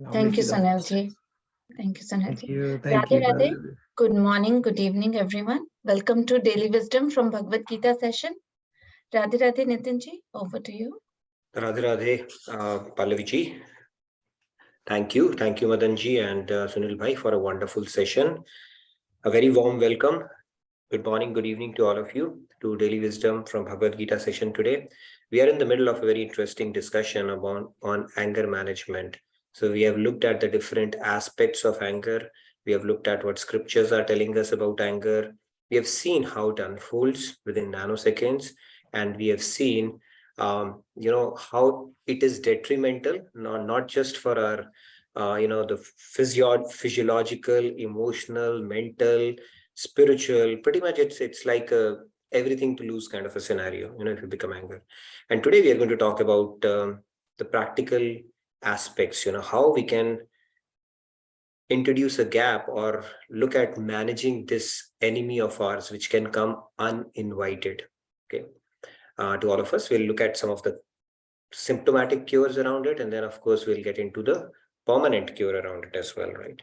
Thank you, Sonalji. Thank you, Sonalji. Radhe Radhe. Good morning, good evening, everyone. Welcome to Daily Wisdom from Bhagavad Gita session. Radhe Radhe, Nitinji, over to you. Radhe Radhe, Pallaviji. Thank you, Madanji and Sunil Bhai for a wonderful session. A very warm welcome. Good morning, good evening to all of you to Daily Wisdom from Bhagavad Gita session today. We are in the middle of a very interesting discussion on anger management. So we have looked at the different aspects of anger. We have looked at what scriptures are telling us about anger. We have seen how it unfolds within nanoseconds, and we have seen how it is detrimental, not just for our the physiological, emotional, mental, spiritual. Pretty much it's like everything to lose kind of a scenario, if you become angry. And today we are going to talk about the practical aspects, how we can introduce a gap or look at managing this enemy of ours which can come uninvited. Okay. To all of us, we'll look at some of the symptomatic cures around it, and then of course we'll get into the permanent cure around it as well, right?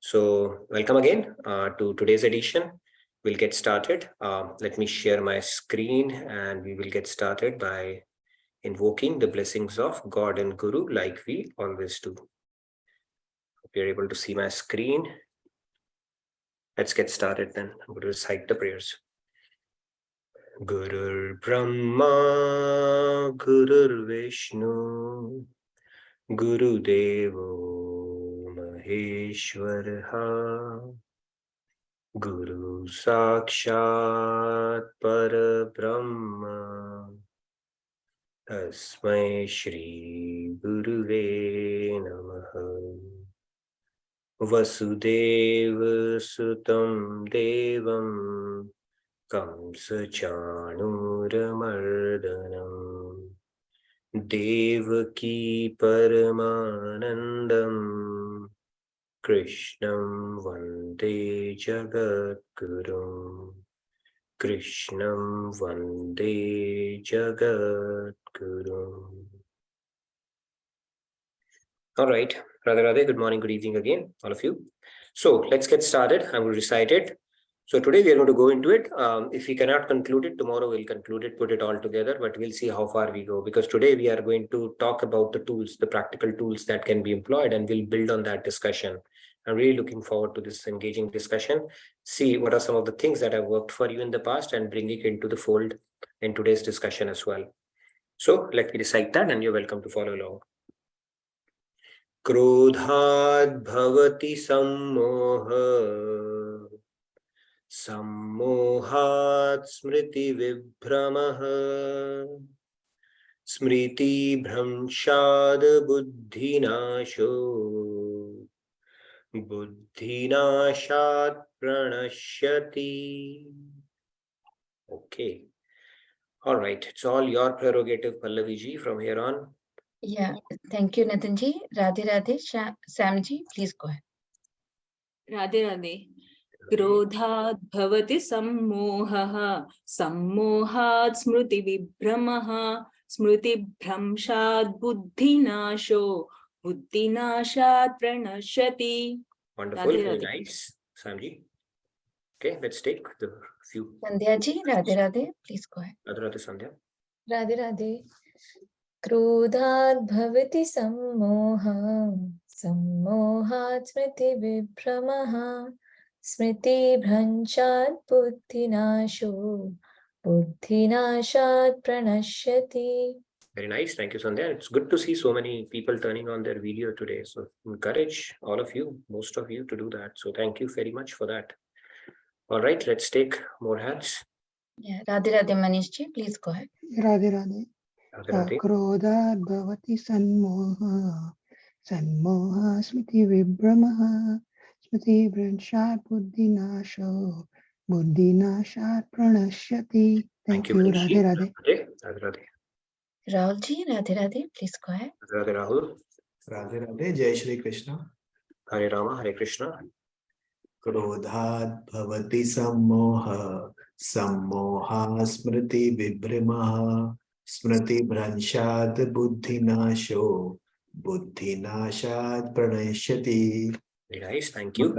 So welcome again to today's edition. We'll get started. Let me share my screen and we will get started by invoking the blessings of God and Guru like we always do. Hope you're able to see my screen. Let's get started then. I'm going to recite the prayers. Gurur Brahma, Gurur Vishnu, Guru Devo Maheshwaraha, Guru Sakshat Parabrahma, Tasmai Shri Guruve Namaha. Vasudeva Sutam Devam Kamsa Chanuramardanam Devaki Paramanandam Krishnam Vande Jagadgurum Krishnam Vande Jagadgurum. All right, Radhe Radhe, good morning, good evening again, all of you. So let's get started. I'm going to recite it. So today we are going to go into it. If we cannot conclude it, tomorrow we'll conclude it, put it all together, but we'll see how far we go, because today we are going to talk about the tools, the practical tools that can be employed, and we'll build on that discussion. I'm really looking forward to this engaging discussion. See what are some of the things that have worked for you in the past and bring it into the fold in today's discussion as well. So let me recite that and you're welcome to follow along. Krodhat bhavati sammoha, sammohat smriti vibhramaha, smriti bhramshad buddhinasho, buddhinashat pranashyati. Okay. All right. It's all your prerogative, Pallaviji, from here on. Yeah, thank you, Nitinji. Radhe Radhe. Samji, please go ahead. Radhe Radhe. Krodhat bhavati sammohaha, sammohat smriti vibhramaha, smriti bhramshad buddhinasho, buddhinashat pranashyati. Wonderful, very nice, Samji. Okay, let's take the few. Sandhya ji, Radhe Radhe, please go ahead. Radhe Radhe, Sandhya. Radhe Radhe. Krodhat bhavati sammoha, sammohat smriti vibhramaha, smriti bhranchat buddhinasho, buddhinashat pranashyati. Very nice, thank you, Sandhya. It's good to see so many people turning on their video today. So encourage all of you, most of you, to do that. So thank you very much for that. All right, let's take more hands. Yeah, Radhe Radhe, Manish ji, please go ahead. Radhe Radhe. Krodhat bhavati sammoha, sammoha smriti vibhramaha, smriti bhranchat buddhinasho, buddhinashat pranashyati. Thank you, Radhe Radhe. Radhe Radhe. Rahul ji, Radhe Radhe, please go ahead. Radhe Rahul. Radhe Radhe, Jai Shri Krishna. Hare Rama, Hare Krishna. Krodhat bhavati sammoha, sammoha smriti vibhramaha, smriti bhranshad buddhinasho, बुद्धिनाशात् प्रणश्यति. Very nice, thank you.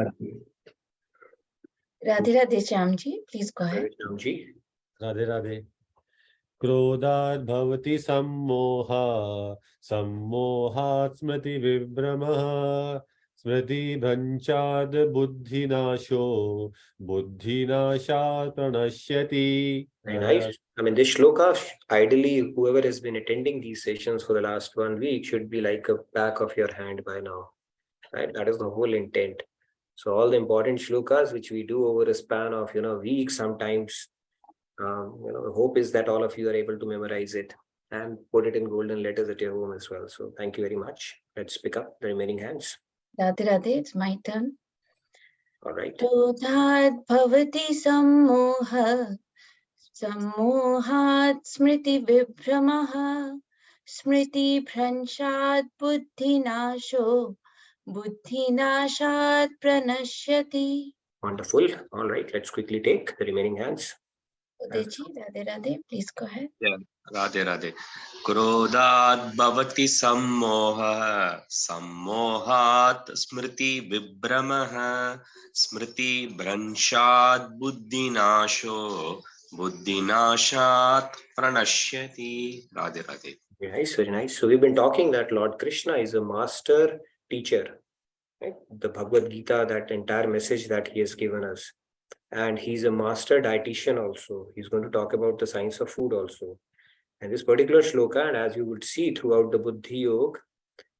Radhe Radhe Shyamji, please go ahead. Shyamji. Radhe Radhe. क्रोधात् भवति सम्मोहः सम्मोहात् स्मृति विभ्रमः स्मृतिभ्रंशात् बुद्धिनाशो बुद्धिनाशात् प्रणश्यति. Very nice. I mean, this shloka, ideally, whoever has been attending these sessions for the last 1 week should be like a back of your hand by now, right? That is the whole intent. So all the important shlokas which we do over a span of weeks, sometimes, the hope is that all of you are able to memorize it and put it in golden letters at your home as well. So thank you very much. Let's pick up the remaining hands. Radhe Radhe, it's my turn. All right. Krodhat bhavati sammoha sammohat smriti vibhramaha smriti bhranshat buddhinasho buddhinashat pranashyati. Wonderful. All right. Let's quickly take the remaining hands. Udeji, Radhe Radhe, please go ahead. Yeah, Radhe Radhe. Krodhat bhavati sammoha sammohat smriti vibhramaha smriti bhranshat buddhinasho buddhinashat pranashyati. Radhe Radhe. Very nice, very nice. So we've been talking that Lord Krishna is a master teacher, right? The Bhagavad Gita, that entire message that he has given us. And he's a master dietitian also. He's going to talk about the science of food also. And this particular shloka, and as you would see throughout the Buddhi Yoga,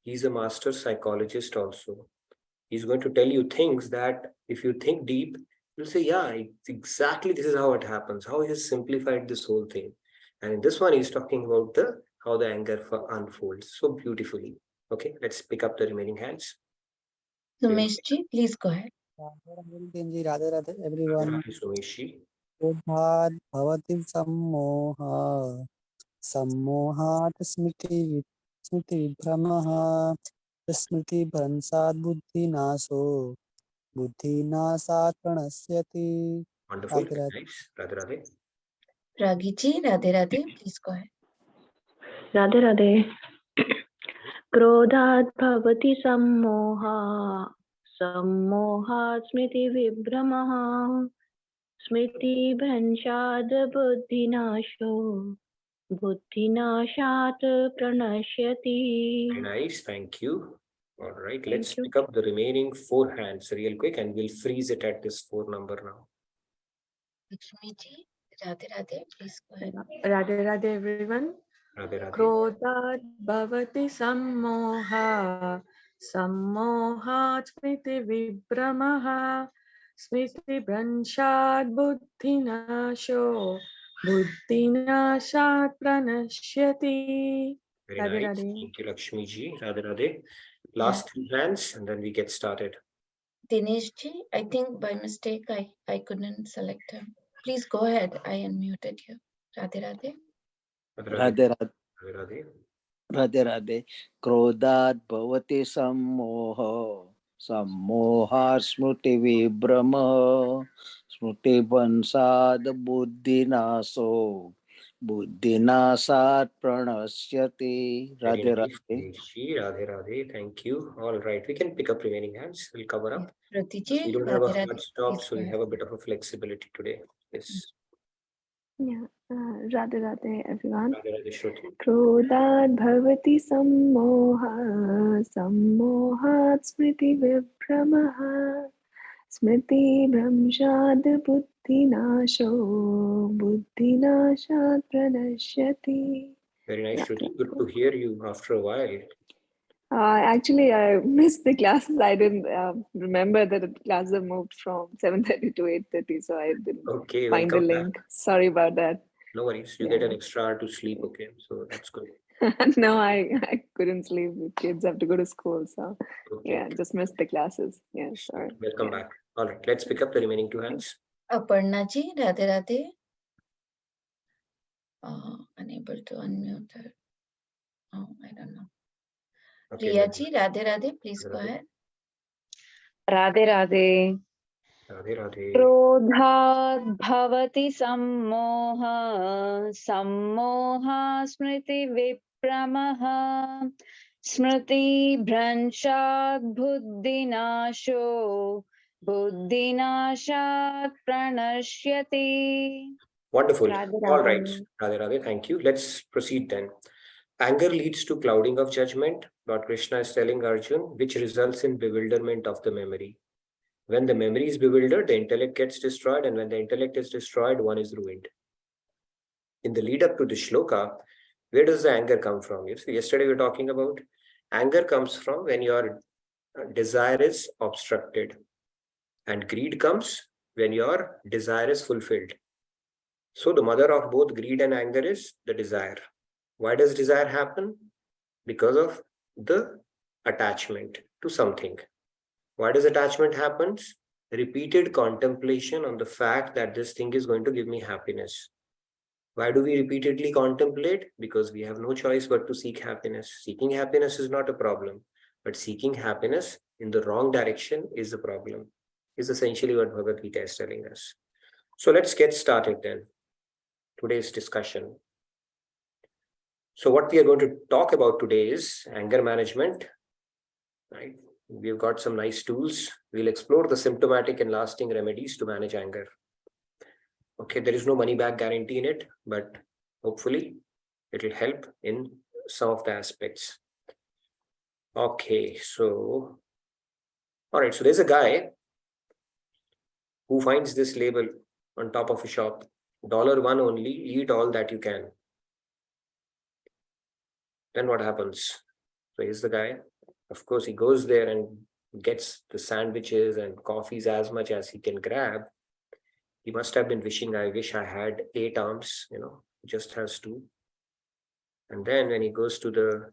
he's a master psychologist also. He's going to tell you things that if you think deep, you'll say, yeah, exactly this is how it happens, how he has simplified this whole thing. And in this one, he's talking about how the anger unfolds so beautifully. Okay, let's pick up the remaining hands. Sumeshji, please go ahead. Radhe Radhe everyone. Sumeshji. Krodhat bhavati sammoha sammohat smriti vibhramaha smriti bhansat buddhinaso buddhinasat pranasyati. Wonderful. Radhe Radhe. Nice. Radhe Radhe. Ragiji, Radhe Radhe, please go ahead. Radhe Radhe. Krodhat bhavati sammoha sammohat smriti vibhramaha smriti bhanshad buddhinasho buddhinashat pranashyati. Very nice, thank you. All right, let's pick up the remaining 4 hands real quick and we'll freeze it at this 4 number now. Lakshmiji, Radhe Radhe, please go ahead. Radhe Radhe everyone. Radhe Radhe. Krodhat bhavati sammoha sammohat smriti vibhramaha smriti bhranshat buddhinasho buddhinashat pranashyati. Very Radhe nice. Radhe. Thank you, Lakshmi ji. Radhe Radhe. Last 3 hands and then we get started. Dineshji, I think by mistake I couldn't select him. Please go ahead. I unmuted you. Radhe Radhe. Radhe Radhe. Radhe Radhe. Krodhat bhavati sammoha sammoha smriti vibhrama smriti bhansad buddhinaso buddhinasat pranasyati. Radhe Radhe. Radhe Radhe. Thank you. All right, we can pick up remaining hands. We'll cover up. Pratiji, We don't have a Radhe hard Radhe, stop, please so go we ahead. have a bit of a flexibility today. Yes. Yeah, Radhe Radhe everyone. Radhe Radhe Shruti. Krodhat bhavati sammoha sammohat smriti vibhramaha smriti bhramshad buddhinasho buddhinashat pranashyati. Very nice, Yeah, Shruti. Good to hear you after a while. Actually, I missed the classes. I didn't remember that the classes have moved from 7:30 to 8:30, so I didn't find the link. Sorry about that. No worries. You get an extra hour to sleep, okay? So that's good. No, I couldn't sleep. The kids have to go to school, so yeah, just missed the classes. Yeah, sorry. Welcome back. All right, let's pick up the remaining 2 hands. Aparna ji, Radhe Radhe. Unable to unmute her. Oh, I don't know. Okay, Priya ji, Radhe Radhe, please go ahead. Radhe Radhe. Radhe Radhe. Krodhat bhavati sammoha sammoha smriti vipramaha Smriti Bhranshat Buddhinasho Buddhinashat Pranashyati. Wonderful. Radhe, All right. Radhe. Radhe, Radhe. Thank you. Let's proceed then. Anger leads to clouding of judgment. Lord Krishna is telling Arjun, which results in bewilderment of the memory. When the memory is bewildered, the intellect gets destroyed, and when the intellect is destroyed, one is ruined. In the lead up to the shloka, where does the anger come from? You see, yesterday we were talking about anger comes from when your desire is obstructed, and greed comes when your desire is fulfilled. So the mother of both greed and anger is the desire. Why does desire happen? Because of the attachment to something. Why does attachment happen? Repeated contemplation on the fact that this thing is going to give me happiness. Why do we repeatedly contemplate? Because we have no choice but to seek happiness. Seeking happiness is not a problem, but seeking happiness in the wrong direction is a problem, is essentially what Bhagavad Gita is telling us. So let's get started then. Today's discussion. So what we are going to talk about today is anger management, right? We've got some nice tools. We'll explore the symptomatic and lasting remedies to manage anger. Okay, there is no money back guarantee in it, but hopefully it will help in some of the aspects. Okay, so, all right, so there's a guy who finds this label on top of a shop, $1 only, eat all that you can. Then what happens? So here's the guy. Of course, he goes there and gets the sandwiches and coffees as much as he can grab. He must have been wishing, I wish I had 8 arms, just has 2. And then when he goes to the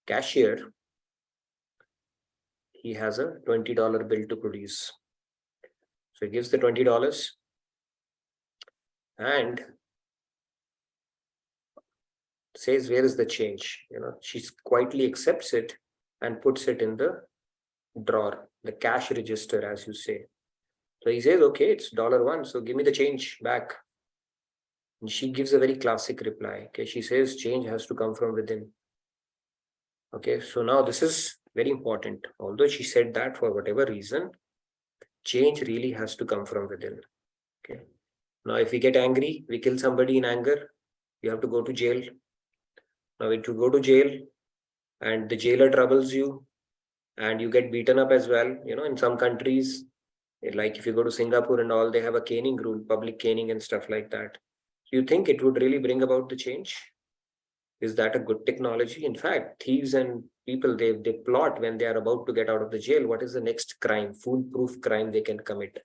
cashier, he has a $20 bill to produce. So he gives the $20 and says, where is the change? She quietly accepts it and puts it in the drawer, the cash register, as you say. So he says, okay, it's $1, so give me the change back. And she gives a very classic reply. Okay, she says change has to come from within. Okay, so now this is very important. Although she said that for whatever reason, change really has to come from within. Okay. Now, if we get angry, we kill somebody in anger, you have to go to jail. Now, if you go to jail and the jailer troubles you and you get beaten up as well, in some countries, like if you go to Singapore and all, they have a caning rule, public caning and stuff like that. Do you think it would really bring about the change? Is that a good technology? In fact, thieves and people, they plot when they are about to get out of the jail, what is the next crime, foolproof crime they can commit.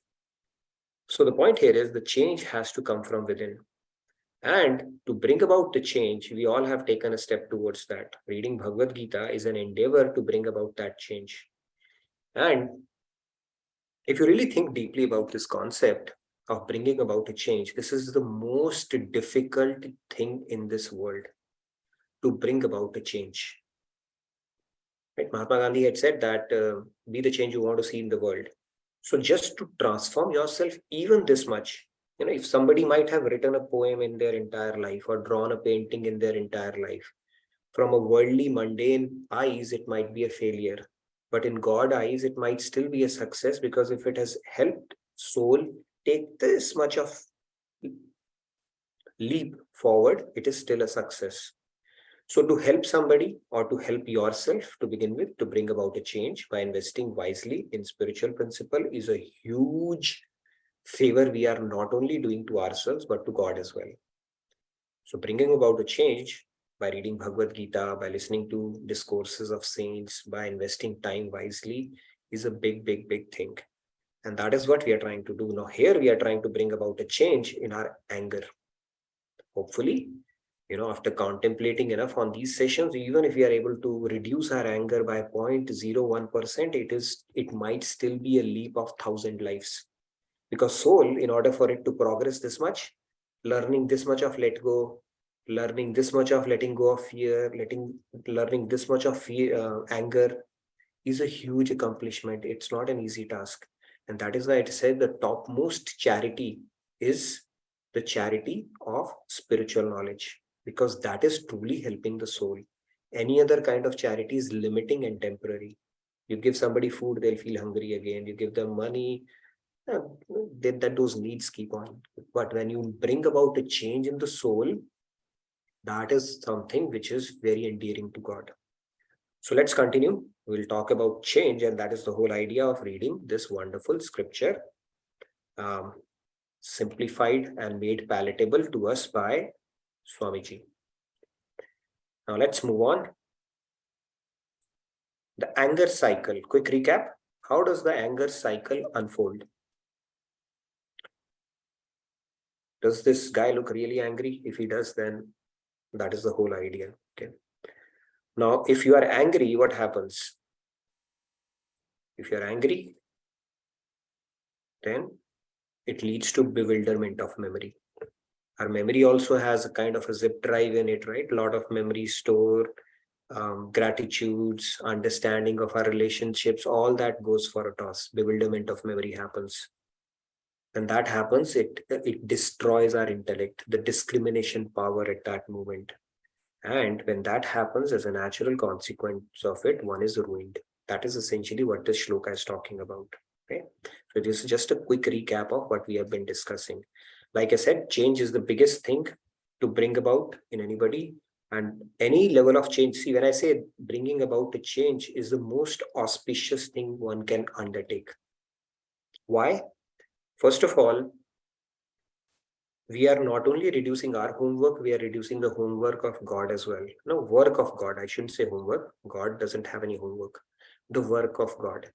So the point here is the change has to come from within. And to bring about the change, we all have taken a step towards that. Reading Bhagavad Gita is an endeavor to bring about that change. And if you really think deeply about this concept of bringing about a change, this is the most difficult thing in this world, to bring about a change. Right? Mahatma Gandhi had said that be the change you want to see in the world. So just to transform yourself even this much, if somebody might have written a poem in their entire life or drawn a painting in their entire life, from a worldly, mundane eyes, it might be a failure. But in God's eyes, it might still be a success, because if it has helped soul take this much of leap forward, it is still a success. So to help somebody or to help yourself to begin with, to bring about a change by investing wisely in spiritual principle is a huge favor we are not only doing to ourselves, but to God as well. So bringing about a change by reading Bhagavad Gita, by listening to discourses of saints, by investing time wisely is a big, big, big thing. And that is what we are trying to do. Now here we are trying to bring about a change in our anger. Hopefully, after contemplating enough on these sessions, even if we are able to reduce our anger by 0.01%, it might still be a leap of 1,000 lives. Because soul, in order for it to progress this much, learning this much of let go, learning this much of letting go of fear, learning this much of anger is a huge accomplishment. It's not an easy task. And that is why it said the topmost charity is the charity of spiritual knowledge, because that is truly helping the soul. Any other kind of charity is limiting and temporary. You give somebody food, they'll feel hungry again. You give them money, that those needs keep on. But when you bring about a change in the soul, that is something which is very endearing to God. So let's continue. We'll talk about change, and that is the whole idea of reading this wonderful scripture, simplified and made palatable to us by Swamiji. Now let's move on. The anger cycle. Quick recap. How does the anger cycle unfold? Does this guy look really angry? If he does, then that is the whole idea. Okay. Now, if you are angry, what happens? If you are angry, then it leads to bewilderment of memory. Our memory also has a kind of a zip drive in it, right? A lot of memory store, gratitudes, understanding of our relationships, all that goes for a toss. Bewilderment of memory happens. When that happens, it destroys our intellect, the discrimination power at that moment. And when that happens, as a natural consequence of it, one is ruined. That is essentially what this shloka is talking about. Okay, so this is just a quick recap of what we have been discussing. Like I said, change is the biggest thing to bring about in anybody, and any level of change. See, when I say bringing about a change is the most auspicious thing one can undertake. Why? First of all, we are not only reducing our homework, we are reducing the homework of God as well. No, work of God. I shouldn't say homework. God doesn't have any homework. The work of God.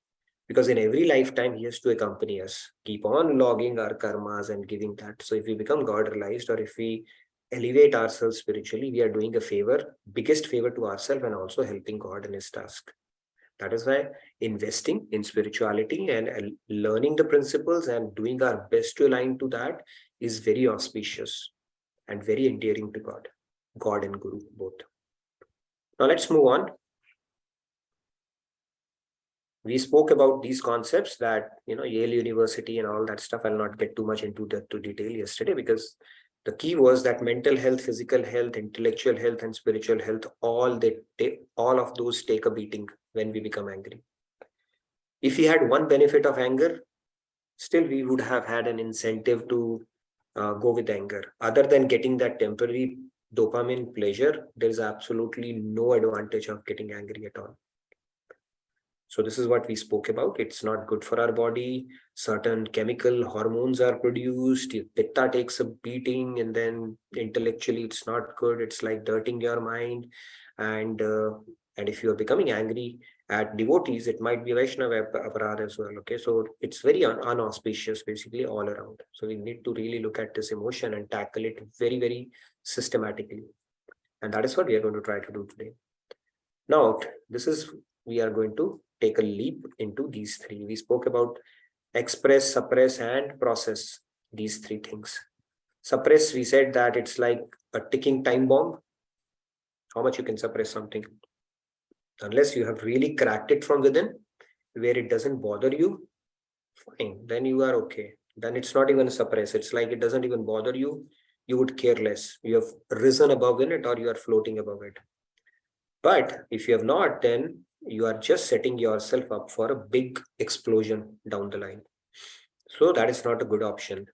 Because in every lifetime, he has to accompany us. Keep on logging our karmas and giving that. So if we become God realized, or if we elevate ourselves spiritually, we are doing a favor, biggest favor to ourselves, and also helping God in his task. That is why investing in spirituality and learning the principles and doing our best to align to that is very auspicious and very endearing to God. God and Guru both. Now let's move on. We spoke about these concepts that, Yale University and all that stuff. I'll not get too much into that to detail yesterday, because the key was that mental health, physical health, intellectual health, and spiritual health, all of those take a beating when we become angry. If we had one benefit of anger, still we would have had an incentive to go with anger. Other than getting that temporary dopamine pleasure, there is absolutely no advantage of getting angry at all. So this is what we spoke about. It's not good for our body. Certain chemical hormones are produced. Pitta takes a beating, and then intellectually it's not good. It's like dirting your mind. And if you are becoming angry at devotees, it might be Vaishnava aparad as well. Okay, so it's very unauspicious basically all around. So we need to really look at this emotion and tackle it very, very systematically. And that is what we are going to try to do today. Now, we are going to take a leap into these three. We spoke about express, suppress, and process, these three things. Suppress, we said that it's like a ticking time bomb. How much you can suppress something? Unless you have really cracked it from within, where it doesn't bother you, fine, then you are okay. Then it's not even a suppress. It's like it doesn't even bother you. You would care less. You have risen above in it, or you are floating above it. But if you have not, then you are just setting yourself up for a big explosion down the line. So that is not a good option.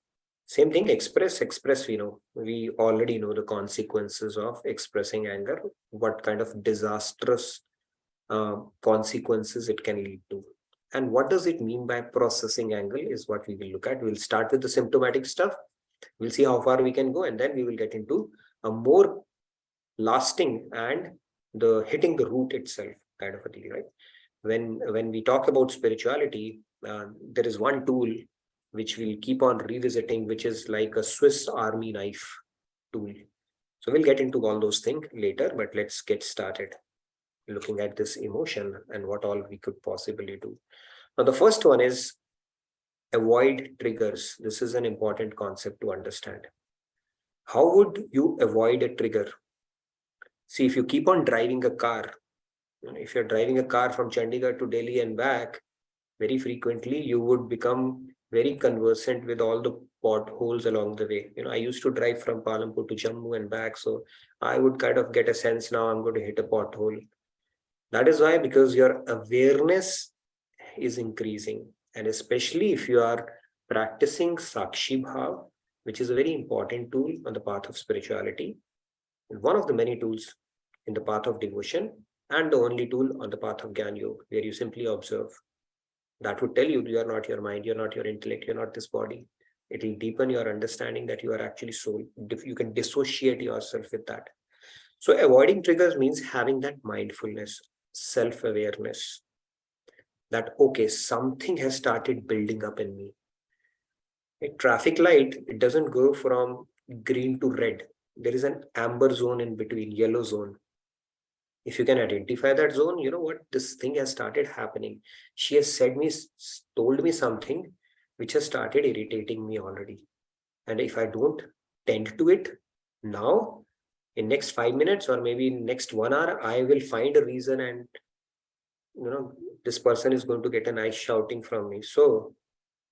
Same thing, express, we already know the consequences of expressing anger, what kind of disastrous consequences it can lead to. And what does it mean by processing anger is what we will look at. We'll start with the symptomatic stuff. We'll see how far we can go, and then we will get into a more lasting and the hitting the root itself kind of a thing, right? When we talk about spirituality, there is one tool which we'll keep on revisiting, which is like a Swiss Army knife tool. So we'll get into all those things later, but let's get started looking at this emotion and what all we could possibly do. Now, the first one is avoid triggers. This is an important concept to understand. How would you avoid a trigger? See, if you keep on driving a car, if you're driving a car from Chandigarh to Delhi and back, very frequently, you would become very conversant with all the potholes along the way. I used to drive from Palampur to Jammu and back, so I would kind of get a sense now I'm going to hit a pothole. That is why, because your awareness is increasing, and especially if you are practicing Sakshi Bhav, which is a very important tool on the path of spirituality, one of the many tools in the path of devotion, and the only tool on the path of Gyan Yoga, where you simply observe. That would tell you are not your mind, you're not your intellect, you're not this body. It will deepen your understanding that you are actually soul. You can dissociate yourself with that. So avoiding triggers means having that mindfulness, self-awareness, that, okay, something has started building up in me. A traffic light, it doesn't go from green to red. There is an amber zone in between, yellow zone. If you can identify that zone, you know what, this thing has started happening. She has told me something which has started irritating me already. And if I don't tend to it now, in next 5 minutes or maybe in next 1 hour, I will find a reason, and this person is going to get a nice shouting from me. So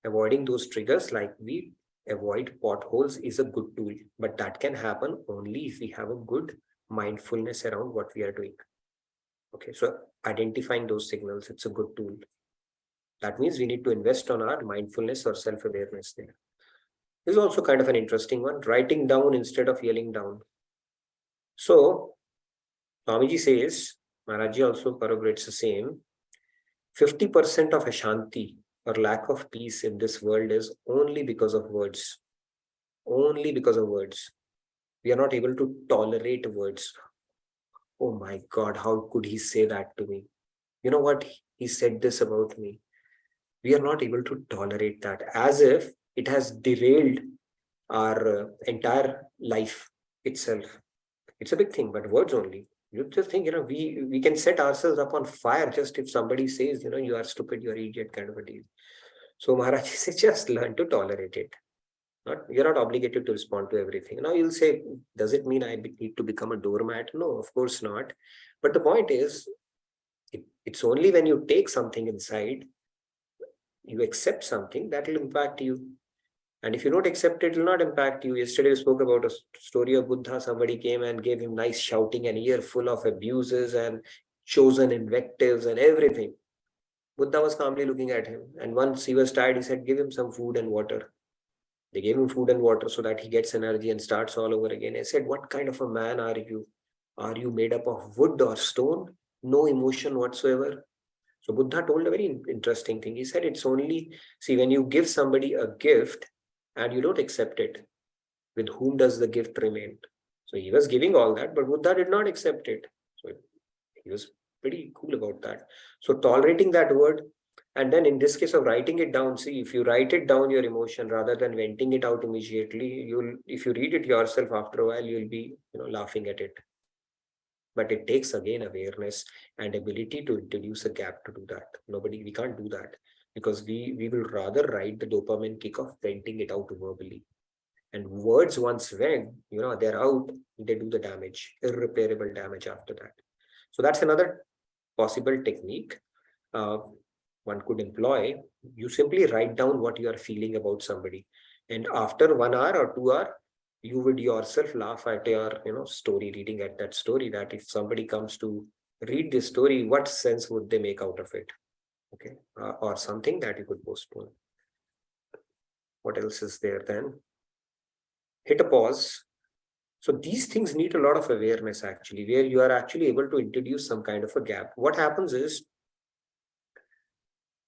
avoiding those triggers, like we avoid potholes, is a good tool, but that can happen only if we have a good mindfulness around what we are doing. Okay, so identifying those signals, it's a good tool. That means we need to invest on our mindfulness or self-awareness there. This is also kind of an interesting one, writing down instead of yelling down. So Swamiji says, Maharaji also corroborates the same, 50% of Ashanti or lack of peace in this world is only because of words. Only because of words. We are not able to tolerate words. Oh my God, how could he say that to me? You know what? He said this about me. We are not able to tolerate that, as if it has derailed our entire life itself. It's a big thing, but words only. You just think, we can set ourselves up on fire just if somebody says, you are stupid, you are idiot, kind of a deal. So Maharaj says, just learn to tolerate it. You're not obligated to respond to everything. Now you'll say, does it mean I need to become a doormat? No, of course not. But the point is, it's only when you take something inside, you accept something, that will impact you. And if you don't accept it, it will not impact you. Yesterday we spoke about a story of Buddha. Somebody came and gave him nice shouting, an ear full of abuses and chosen invectives and everything. Buddha was calmly looking at him. And once he was tired, he said, give him some food and water. They gave him food and water so that he gets energy and starts all over again. I said, what kind of a man are you? Are you made up of wood or stone? No emotion whatsoever. So Buddha told a very interesting thing. He said, it's only, see, when you give somebody a gift and you don't accept it, with whom does the gift remain? So he was giving all that, but Buddha did not accept it. So he was pretty cool about that. So tolerating that word, and then in this case of writing it down, see, if you write it down, your emotion, rather than venting it out immediately, if you read it yourself after a while, you'll be laughing at it. But it takes again awareness and ability to introduce a gap to do that. We can't do that, because we will rather ride the dopamine kick of venting it out verbally. And words, once when they're out, they do the damage, irreparable damage after that. So that's another possible technique one could employ. You simply write down what you are feeling about somebody, and after 1 hour or 2 hours, you would yourself laugh at your story, reading at that story, that if somebody comes to read this story, what sense would they make out of it? Okay, or something that you could postpone. What else is there then? Hit a pause. So these things need a lot of awareness, actually, where you are actually able to introduce some kind of a gap. What happens is,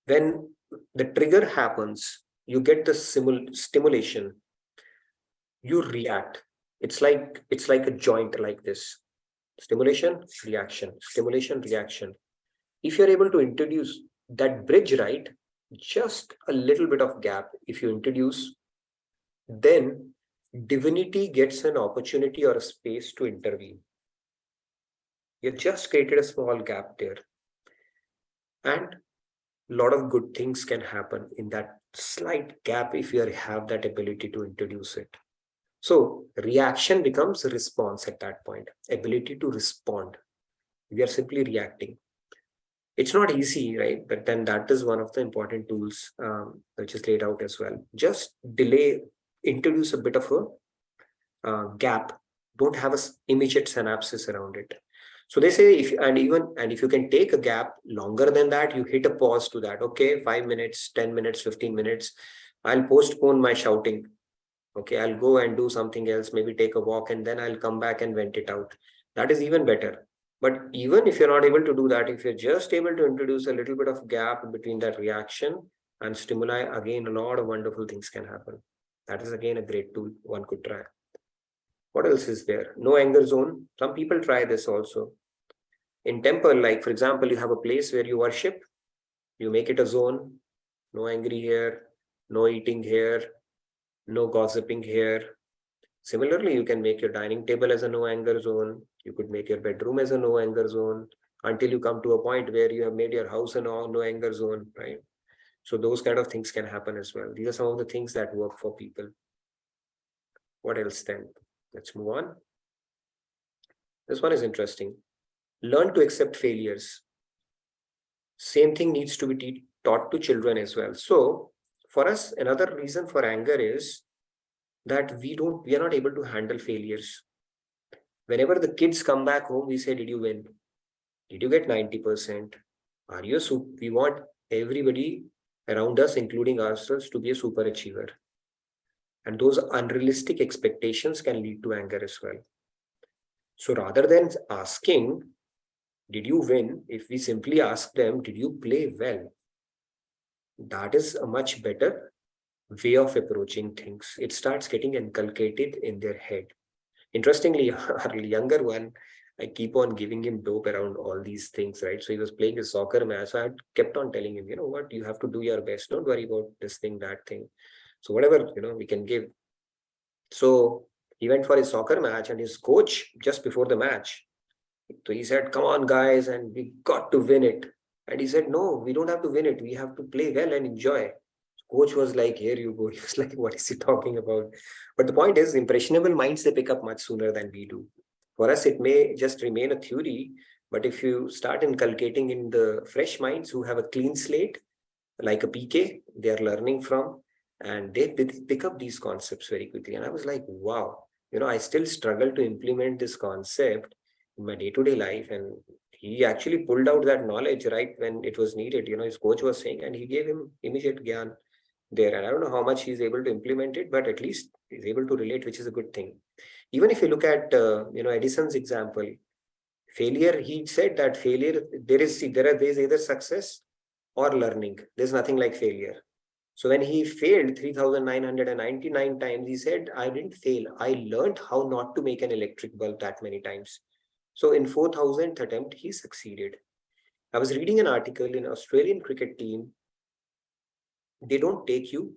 when the trigger happens, you get the stimulation, you react. It's like a joint like this. Stimulation, reaction, stimulation, reaction. If you're able to introduce that bridge, right, just a little bit of gap, if you introduce, then divinity gets an opportunity or a space to intervene. You just created a small gap there. And a lot of good things can happen in that slight gap if you have that ability to introduce it. So reaction becomes response at that point, ability to respond. We are simply reacting. It's not easy, right? But then that is one of the important tools which is laid out as well. Just delay introduce a bit of a gap, don't have a immediate synapses around it. So they say if you can take a gap longer than that, you hit a pause to that. Okay, 5 minutes, 10 minutes, 15 minutes. I'll postpone my shouting. Okay, I'll go and do something else, maybe take a walk, and then I'll come back and vent it out. That is even better. But even if you're not able to do that, if you're just able to introduce a little bit of gap between that reaction and stimuli, again, a lot of wonderful things can happen. That is again a great tool one could try. What else is there? No anger zone. Some people try this also. In temple, like for example, you have a place where you worship, you make it a zone. No angry here, no eating here, no gossiping here. Similarly, you can make your dining table as a no anger zone. You could make your bedroom as a no anger zone until you come to a point where you have made your house a no anger zone, right? So those kind of things can happen as well. These are some of the things that work for people. What else then? Let's move on. This one is interesting. Learn to accept failures. Same thing needs to be taught to children as well. So for us, another reason for anger is that we are not able to handle failures. Whenever the kids come back home, we say, did you win? Did you get 90%? Are you we want everybody around us, including ourselves, to be a super achiever. And those unrealistic expectations can lead to anger as well. So rather than asking, did you win? If we simply ask them, did you play well? That is a much better way of approaching things. It starts getting inculcated in their head. Interestingly, our younger one, I keep on giving him dope around all these things, right? So he was playing a soccer match. So I kept on telling him, you know what, you have to do your best. Don't worry about this thing, that thing. So whatever, we can give. So he went for his soccer match, and his coach, just before the match, so he said, come on, guys, and we got to win it. And he said, no, we don't have to win it. We have to play well and enjoy. Coach was like, here you go. He was like, what is he talking about? But the point is, impressionable minds, they pick up much sooner than we do. For us, it may just remain a theory. But if you start inculcating in the fresh minds who have a clean slate, like a PK, they are learning from, and they pick up these concepts very quickly. And I was like, wow, I still struggle to implement this concept in my day-to-day life. And he actually pulled out that knowledge right when it was needed. His coach was saying, and he gave him immediate gyan there. And I don't know how much he's able to implement it, but at least he's able to relate, which is a good thing. Even if you look at, Edison's example, failure, he said that failure, there's either success or learning. There's nothing like failure. So when he failed 3,999 times, he said, I didn't fail. I learned how not to make an electric bulb that many times. So in 4,000th attempt, he succeeded. I was reading an article in Australian cricket team. They don't take you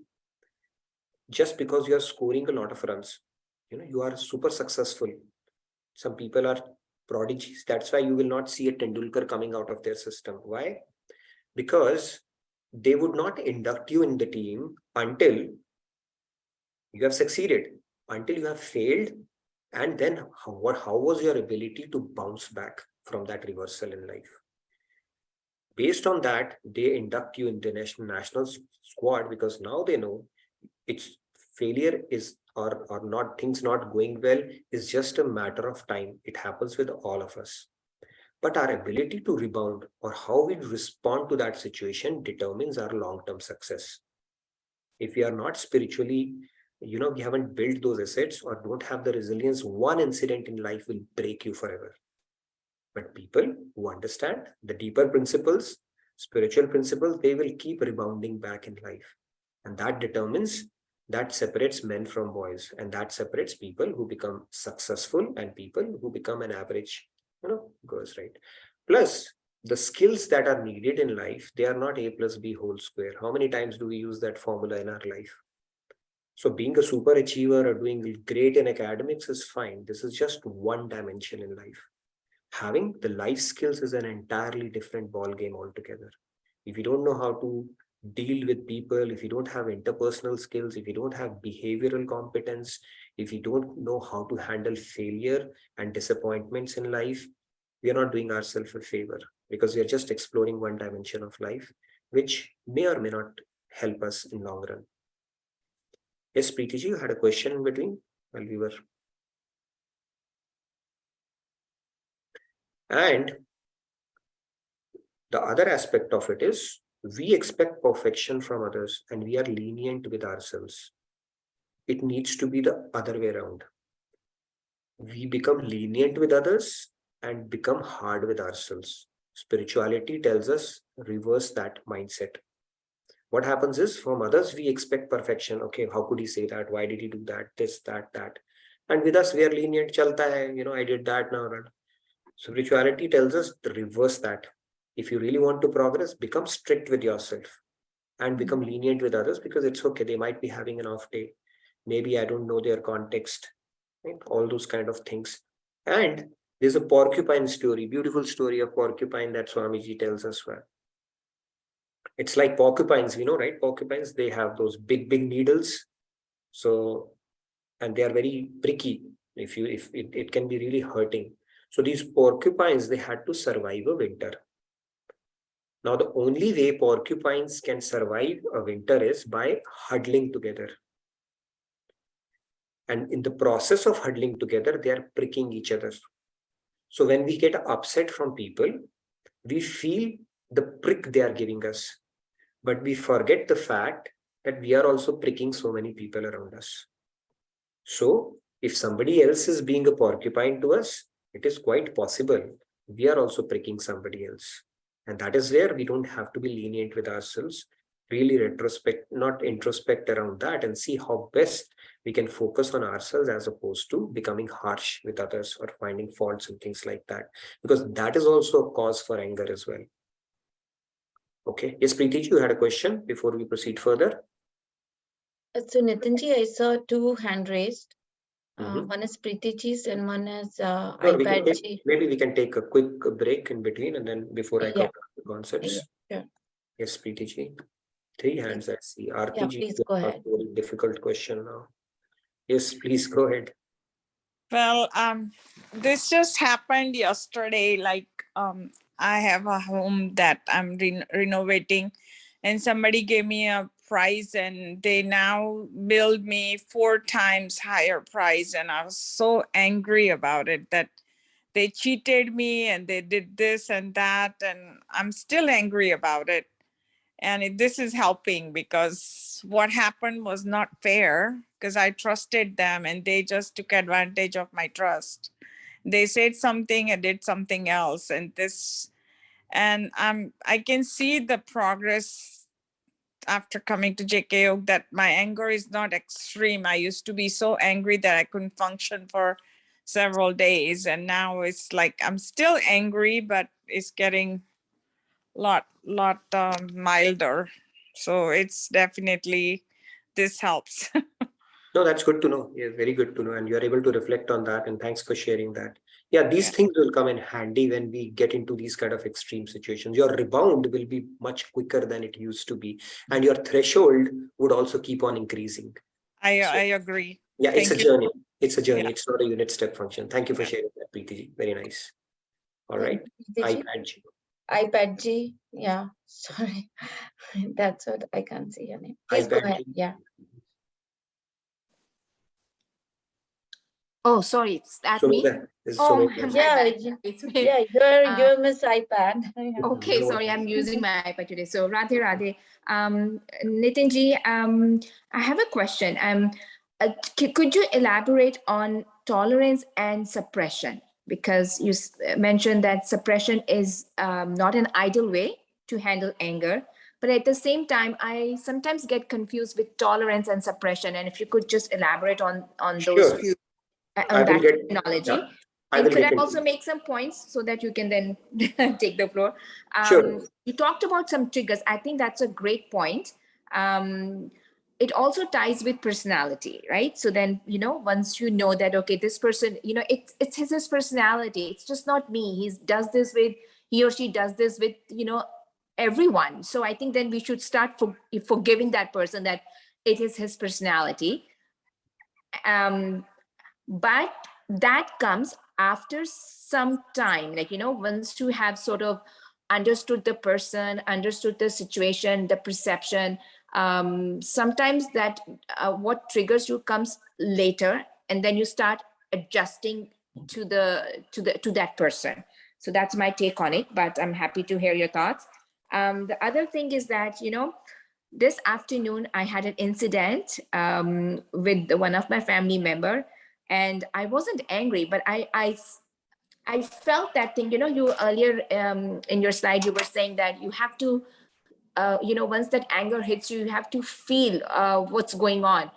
just because you are scoring a lot of runs. You are super successful. Some people are prodigies. That's why you will not see a Tendulkar coming out of their system. Why? Because they would not induct you in the team until you have succeeded, until you have failed. And then how was your ability to bounce back from that reversal in life? Based on that, they induct you in the national squad, because now they know it's failure is or not, things not going well is just a matter of time. It happens with all of us. But our ability to rebound or how we respond to that situation determines our long-term success. If we are not spiritually, we haven't built those assets or don't have the resilience, one incident in life will break you forever. But people who understand the deeper principles, spiritual principles, they will keep rebounding back in life. And that separates men from boys. And that separates people who become successful and people who become an average, goes right. Plus, the skills that are needed in life, they are not A plus B whole square. How many times do we use that formula in our life? So being a super achiever or doing great in academics is fine. This is just one dimension in life. Having the life skills is an entirely different ball game altogether. If you don't know how to deal with people, if you don't have interpersonal skills, if you don't have behavioral competence, if you don't know how to handle failure and disappointments in life, we are not doing ourselves a favor, because we are just exploring one dimension of life, which may or may not help us in long run. Yes, Preeti ji, you had a question in between while we were. And the other aspect of it is we expect perfection from others and we are lenient with ourselves. It needs to be the other way around. We become lenient with others and become hard with ourselves. Spirituality tells us reverse that mindset. What happens is from others, we expect perfection. Okay, how could he say that? Why did he do that? This, that. And with us, we are lenient. Chalta hai, I did that now. Spirituality tells us to reverse that. If you really want to progress, become strict with yourself and become lenient with others because it's okay. They might be having an off day. Maybe I don't know their context, right? All those kind of things. And there's a porcupine story, beautiful story of porcupine that Swamiji tells us. Well, it's like porcupines, right? Porcupines, they have those big needles. So, and they are very pricky. If it can be really hurting. So these porcupines, they had to survive a winter. Now, the only way porcupines can survive a winter is by huddling together. And in the process of huddling together, they are pricking each other. So when we get upset from people, we feel the prick they are giving us. But we forget the fact that we are also pricking so many people around us. So if somebody else is being a porcupine to us, it is quite possible we are also pricking somebody else. And that is where we don't have to be lenient with ourselves, really not introspect around that and see how best we can focus on ourselves as opposed to becoming harsh with others or finding faults and things like that. Because that is also a cause for anger as well. Okay. Yes, Preeti, you had a question before we proceed further. So Nitinji, I saw two hand raised. One is Preeti ji's and one is iPad ji. Maybe we can take a quick break in between and then before I cover the concepts. Yeah. Yes, Preeti ji. 3 hands I see. Aarti ji, please go ahead. Very difficult question now. Yes, please go ahead. Well, this just happened yesterday. Like, I have a home that I'm renovating, and somebody gave me a price, and they now billed me 4 times higher price, and I was so angry about it that they cheated me and they did this and that, and I'm still angry about it. And this is helping because what happened was not fair because I trusted them and they just took advantage of my trust. They said something and did something else, and I can see the progress after coming to JKO that my anger is not extreme. I used to be so angry that I couldn't function for several days, and now it's like I'm still angry, but it's getting lot milder. So it's definitely, this helps. No, that's good to know. Yeah, very good to know. And you're able to reflect on that. And thanks for sharing that. Yeah, these things will come in handy when we get into these kind of extreme situations. Your rebound will be much quicker than it used to be. And your threshold would also keep on increasing. I agree. Yeah, it's a journey. It's a journey. Yeah. It's not a unit step function. Thank you for sharing that, Preeti ji. Very nice. All right. iPad ji. iPad ji. Yeah, sorry. That's what I can't see your name. Please go ahead. Yeah. Oh, sorry, it's that me? You're Miss iPad. Okay, sorry, I'm using my iPad today. So Radhe Radhe, Nitinji, I have a question. Could you elaborate on tolerance and suppression? Because you mentioned that suppression is not an ideal way to handle anger. But at the same time, I sometimes get confused with tolerance and suppression. And if you could just elaborate on those few. On that terminology. Yeah. And could I also make some points so that you can then take the floor? Sure. You talked about some triggers. I think that's a great point. It also ties with personality, right? So then, once you know that, okay, this person, it's his personality. It's just not me. He or she does this with, everyone. So I think then we should start forgiving that person that it is his personality. But that comes after some time, once you have sort of understood the person, understood the situation, the perception, sometimes that what triggers you comes later, and then you start adjusting to that person. So that's my take on it, but I'm happy to hear your thoughts. The other thing is that, this afternoon I had an incident with one of my family member, and I wasn't angry, but I felt that thing. You earlier in your slide, you were saying that you have to, once that anger hits you, you have to feel what's going on.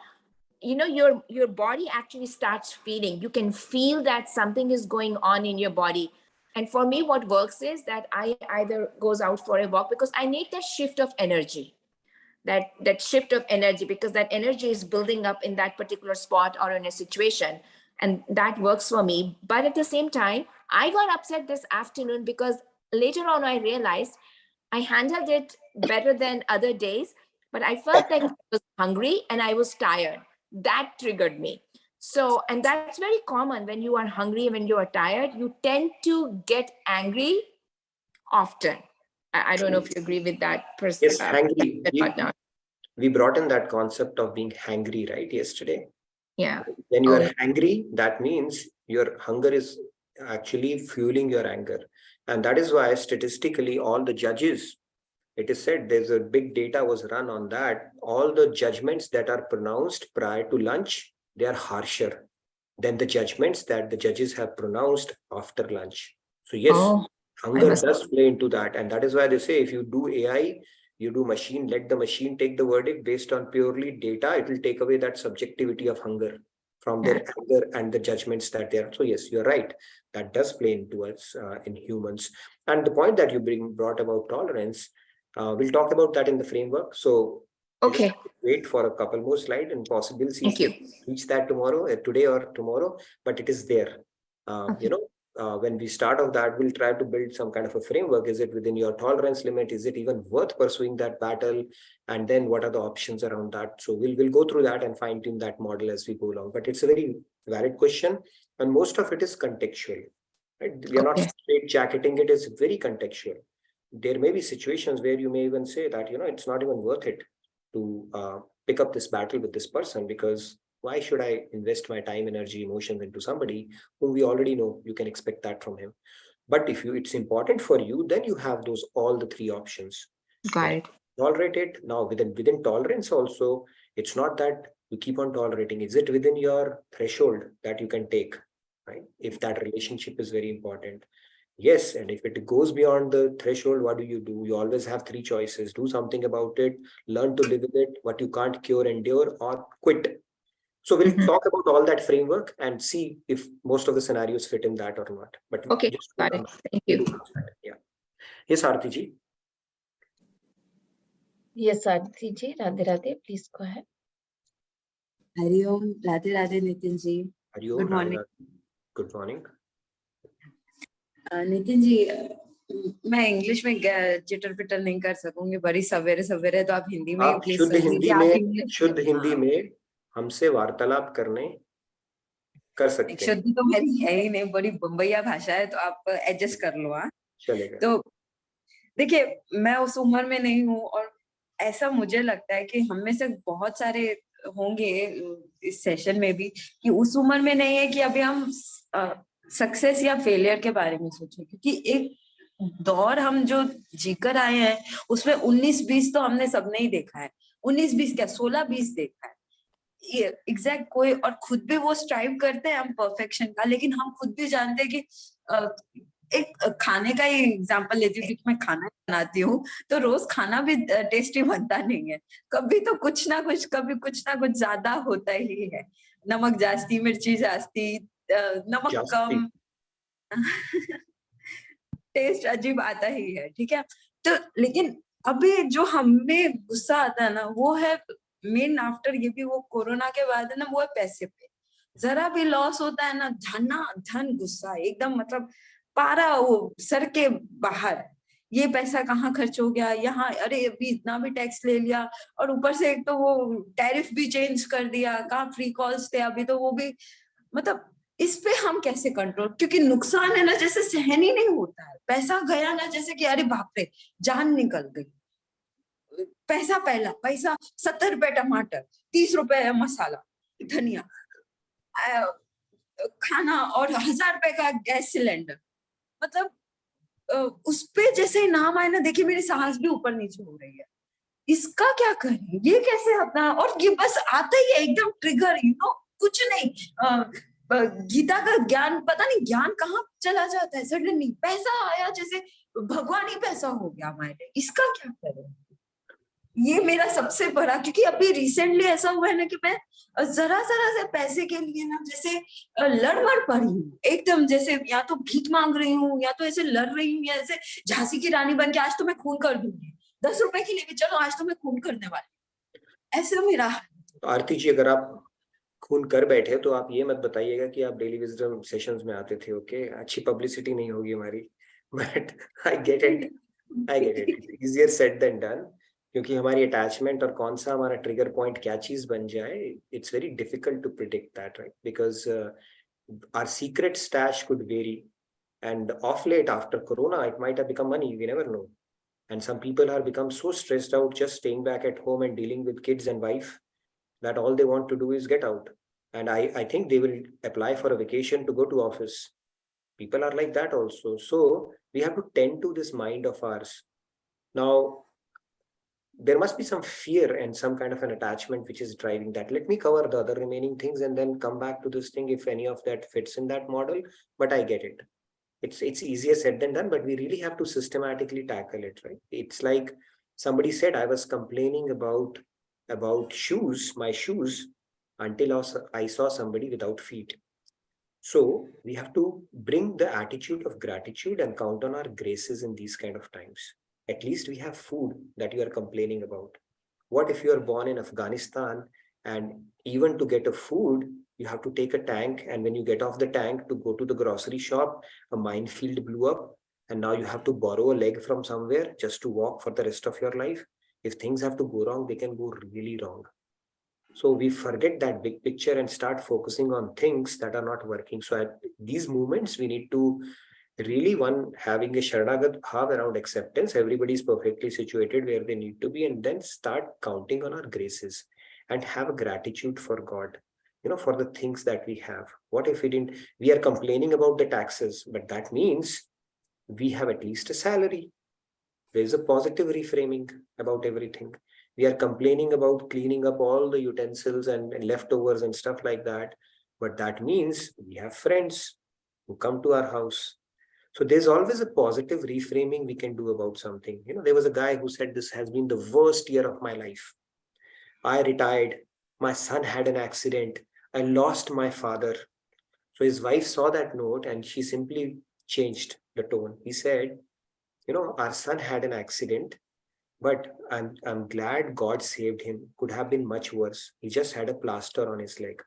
Your body actually starts feeling. You can feel that something is going on in your body. And for me, what works is that I either goes out for a walk, because I need that shift of energy. That shift of energy, because that energy is building up in that particular spot or in a situation, and that works for me. But at the same time, I got upset this afternoon because later on I realized I handled it better than other days, but I felt like I was hungry and I was tired. That triggered me. So, and that's very common when you are hungry, when you are tired, you tend to get angry often. I don't know if you agree with that person. Yes, hangry. We brought in that concept of being hangry, right, yesterday. Yeah. When you are hangry, that means your hunger is actually fueling your anger. And that is why statistically all the judges, it is said, there's a big data was run on that. All the judgments that are pronounced prior to lunch, they are harsher than the judgments that the judges have pronounced after lunch. So yes, hunger does play into that. And that is why they say, if you do AI, you do machine, let the machine take the verdict based on purely data, it will take away that subjectivity of hunger from their anger and the judgments that they are. So yes, you're right. That does play into us in humans. And the point that you brought about tolerance, we'll talk about that in the framework. So just wait for a couple more slides and possibilities. Reach that tomorrow, today or tomorrow, but it is there. When we start off that, we'll try to build some kind of a framework. Is it within your tolerance limit? Is it even worth pursuing that battle? And then what are the options around that? So we'll go through that and fine tune that model as we go along. But it's a very valid question. And most of it is contextual, right? We are not straight jacketing it. It's very contextual. There may be situations where you may even say that, it's not even worth it to pick up this battle with this person, because why should I invest my time, energy, emotions into somebody whom we already know you can expect that from him? But if it's important for you, then you have all the three options. Got it. Tolerate it. Now within tolerance also, it's not that you keep on tolerating. Is it within your threshold that you can take, right? If that relationship is very important. Yes, and if it goes beyond the threshold, what do? You always have three choices. Do something about it, learn to live with it, what you can't cure, endure, or quit. So we'll talk about all that framework and see if most of the scenarios fit in that or not. But got it. Thank you. Yeah. Yes, Aarti ji. Yes, Aarti ji. Radhe Radhe. Please go ahead. Hari Om. Radhe Radhe, Nitin ji. Good morning. Good morning. Nitin ji, मैं English में jitter पिटर नहीं कर सकूंगी, बड़ी सवेरे सवेरे, तो आप हिंदी में प्लीज शुद्ध हिंदी में हमसे वार्तालाप कर सकते हैं। शुद्ध तो मेरी है ही नहीं, बड़ी बम्बैया भाषा है, तो आप एडजस्ट कर लो। चलेगा। तो देखिए, मैं उस उम्र में नहीं हूँ, और ऐसा मुझे लगता है कि हम में से बहुत सारे होंगे इस सेशन में भी कि उस उम्र में नहीं है कि अभी हम सक्सेस या फेलियर के बारे में सोचें, क्योंकि एक दौर हम जो जीकर आए हैं उसमें 19-20 तो हमने सबने ही देखा है। 19-20 क्या, 16-20 देखा है, ये एग्जैक्ट कोई, और खुद भी वो स्ट्राइव करते हैं हम परफेक्शन का, लेकिन हम खुद भी जानते हैं कि एक खाने का ही एग्जांपल लेती हूँ, क्योंकि मैं खाना बनाती हूँ, तो रोज खाना भी टेस्टी बनता नहीं है, कभी तो कुछ ना कुछ ज्यादा होता ही है, नमक जास्ती, मिर्ची जास्ती, नमक कम, टेस्ट अजीब आता ही है, ठीक है। तो लेकिन अभी जो हमें गुस्सा आता है ना, वो है मेन आफ्टर, ये भी वो कोरोना के बाद है ना, वो है पैसे पे। जरा भी लॉस होता है ना, धन गुस्सा एकदम, मतलब पारा वो सर के बाहर, ये पैसा कहाँ खर्च हो गया, यहाँ अरे अभी इतना भी टैक्स ले लिया, और ऊपर से एक तो वो टैरिफ भी चेंज कर दिया, कहाँ फ्री कॉल्स थे अभी, तो वो भी, मतलब इस पे हम कैसे कंट्रोल, क्योंकि नुकसान है ना जैसे सहन ही नहीं होता है, पैसा गया ना जैसे कि अरे बाप रे जान निकल गई, पैसा पहला पैसा 70 रुपए टमाटर, 30 रुपए मसाला, धनिया, खाना और 1000 रुपए का गैस सिलेंडर। मतलब उस पे जैसे ही नाम आए ना, देखिए मेरी सांस भी ऊपर नीचे हो रही है। इसका क्या करें, ये कैसे अपना, और ये बस आता ही है एकदम ट्रिगर, कुछ नहीं। गीता का ज्ञान, पता नहीं ज्ञान कहाँ चला जाता है, सडनली पैसा आया, जैसे भगवान ही पैसा हो गया हमारे लिए। इसका क्या करें, ये मेरा सबसे बड़ा, क्योंकि अभी रिसेंटली ऐसा हुआ है ना कि मैं जरा जरा से पैसे के लिए ना जैसे लड़ पड़ी हूँ एकदम, जैसे या तो भीख मांग रही हूँ या तो ऐसे लड़ रही हूँ, या ऐसे झांसी की रानी बन के आज तो मैं खून कर दूंगी, 10 रुपए के लिए भी चलो आज तो मैं खून करने वाली, ऐसे मेरा। आरती जी, अगर आप खून कर बैठे तो आप ये मत बताइएगा कि आप डेली विजडम सेशंस में आते थे। ओके, अच्छी पब्लिसिटी नहीं होगी हमारी, but I get it, easier said than done, क्योंकि हमारी अटैचमेंट और कौन सा हमारा ट्रिगर पॉइंट क्या चीज बन जाए, it's very difficult to predict that, right? Because our secret stash could vary, and off late after corona it might have become money, we never know. And some people are become so stressed out just staying back at home and dealing with kids and wife that all they want to do is get out, and I think they will apply for a vacation to go to office. People are like that also, so we have to tend to this mind of ours. Now there must be some fear and some kind of an attachment which is driving that. Let me cover the other remaining things and then come back to this thing if any of that fits in that model. But I get it. It's easier said than done, but we really have to systematically tackle it, right? It's like somebody said, I was complaining about shoes, my shoes, until I saw somebody without feet. So we have to bring the attitude of gratitude and count on our graces in these kind of times. At least we have food that you are complaining about. What if you are born in Afghanistan and even to get a food, you have to take a tank, and when you get off the tank to go to the grocery shop, a minefield blew up, and now you have to borrow a leg from somewhere just to walk for the rest of your life. If things have to go wrong, they can go really wrong. So we forget that big picture and start focusing on things that are not working. So at these moments, we need to really, one, having a Sharanagat bhav around acceptance, everybody is perfectly situated where they need to be, and then start counting on our graces and have a gratitude for God, for the things that we have. What if we are complaining about the taxes, but that means we have at least a salary. There is a positive reframing about everything. We are complaining about cleaning up all the utensils and leftovers and stuff like that, but that means we have friends who come to our house. So there's always a positive reframing we can do about something. There was a guy who said, this has been the worst year of my life. I retired. My son had an accident. I lost my father. So his wife saw that note and she simply changed the tone. He said, our son had an accident, but I'm glad God saved him. Could have been much worse. He just had a plaster on his leg.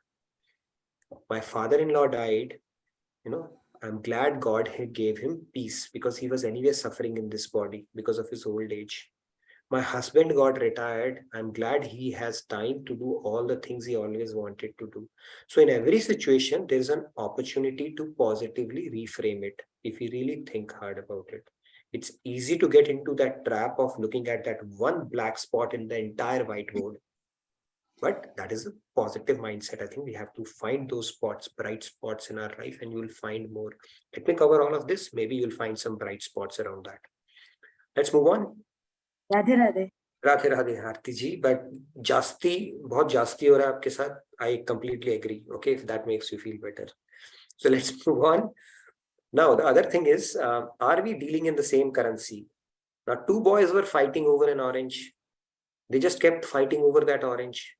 My father-in-law died. I'm glad God gave him peace because he was anyway suffering in this body because of his old age. My husband got retired. I'm glad he has time to do all the things he always wanted to do. So in every situation, there's an opportunity to positively reframe it if we really think hard about it. It's easy to get into that trap of looking at that one black spot in the entire whiteboard. But that is a positive mindset. I think we have to find those spots, bright spots in our life, and you will find more. Let me cover all of this. Maybe you'll find some bright spots around that. Let's move on. Radhe Radhe. Radhe Radhe, Aarti ji. But bahut jasti ho raha hai aapke saath. I completely agree. Okay, if that makes you feel better. So let's move on. Now, the other thing is, are we dealing in the same currency? Now, two boys were fighting over an orange. They just kept fighting over that orange.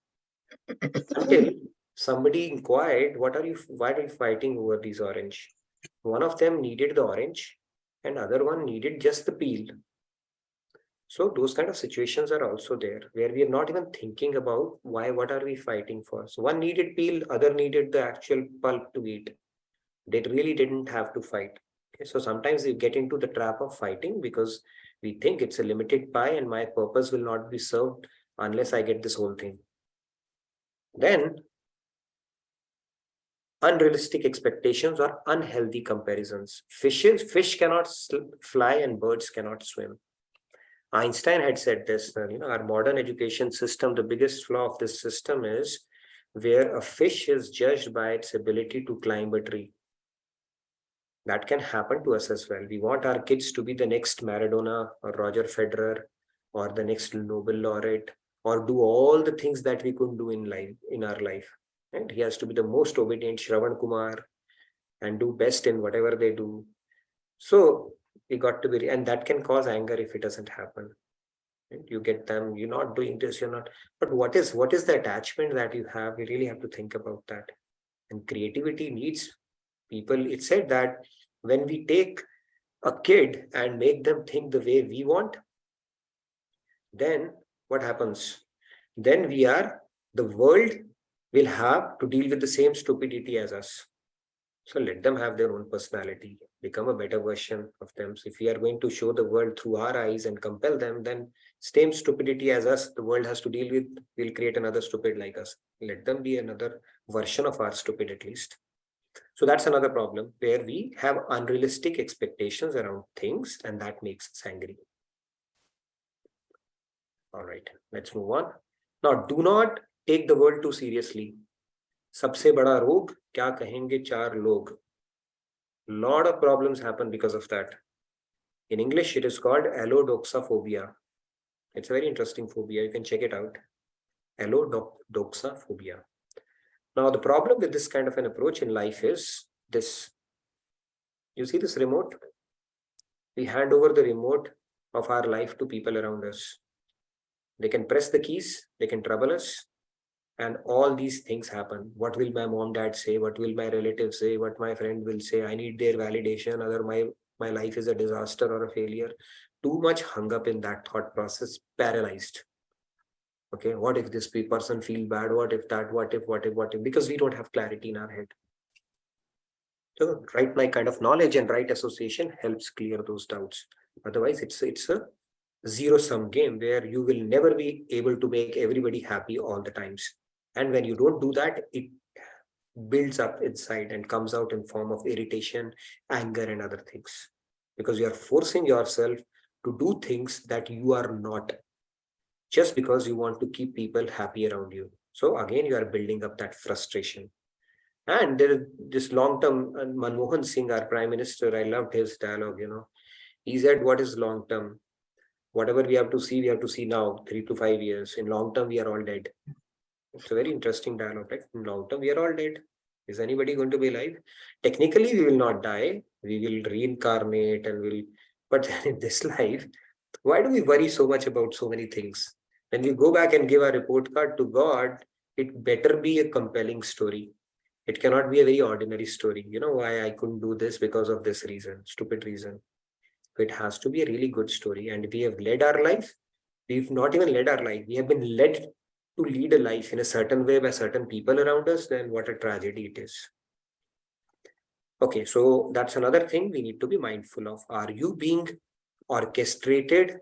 Until somebody inquired, why are you fighting over these orange? One of them needed the orange and other one needed just the peel. So those kind of situations are also there where we are not even thinking about what are we fighting for. So one needed peel, other needed the actual pulp to eat. They really didn't have to fight. Okay, so sometimes we get into the trap of fighting because we think it's a limited pie and my purpose will not be served unless I get this whole thing. Then unrealistic expectations or unhealthy comparisons. Fish cannot fly and birds cannot swim. Einstein had said this, our modern education system, the biggest flaw of this system is where a fish is judged by its ability to climb a tree. That can happen to us as well. We want our kids to be the next Maradona or Roger Federer or the next Nobel laureate, or do all the things that we couldn't do in our life. And he has to be the most obedient Shravan Kumar and do best in whatever they do. So we got to be, and that can cause anger if it doesn't happen. And you get them, you're not doing this, you're not. But what is the attachment that you have? We really have to think about that. And creativity needs people. It said that when we take a kid and make them think the way we want, then what happens? Then the world will have to deal with the same stupidity as us. So let them have their own personality, become a better version of them. So if we are going to show the world through our eyes and compel them, then same stupidity as us, the world has to deal with, we'll create another stupid like us. Let them be another version of our stupid at least. So that's another problem where we have unrealistic expectations around things, and that makes us angry. All right, let's move on. Now, do not take the world too seriously. सबसे बड़ा रोग क्या कहेंगे चार लोग. Lot of problems happen because of that. In English, it is called allodoxaphobia. It's a very interesting phobia. You can check it out. Allodoxaphobia. Now, the problem with this kind of an approach in life is this. You see this remote? We hand over the remote of our life to people around us. They can press the keys, they can trouble us, and all these things happen. What will my mom, dad say? What will my relatives say? What my friend will say? I need their validation, other my life is a disaster or a failure. Too much hung up in that thought process, paralyzed. Okay, what if this person feel bad? What if that? What if? Because we don't have clarity in our head. So right kind of knowledge and right association helps clear those doubts. Otherwise, it's a zero-sum game where you will never be able to make everybody happy all the times. And when you don't do that, it builds up inside and comes out in form of irritation, anger, and other things. Because you are forcing yourself to do things that you are not, just because you want to keep people happy around you. So again, you are building up that frustration. And there is this long-term, Manmohan Singh, our Prime Minister, I loved his dialogue, He said, what is long-term? Whatever we have to see now, 3 to 5 years. In long term, we are all dead. It's a very interesting dialogue, right? In long term, we are all dead. Is anybody going to be alive? Technically, we will not die. We will reincarnate but in this life, why do we worry so much about so many things? When we go back and give our report card to God, it better be a compelling story. It cannot be a very ordinary story. Why I couldn't do this because of this reason, stupid reason. It has to be a really good story. And we have led our life. We've not even led our life. We have been led to lead a life in a certain way by certain people around us. Then what a tragedy it is. Okay, so that's another thing we need to be mindful of. Are you being orchestrated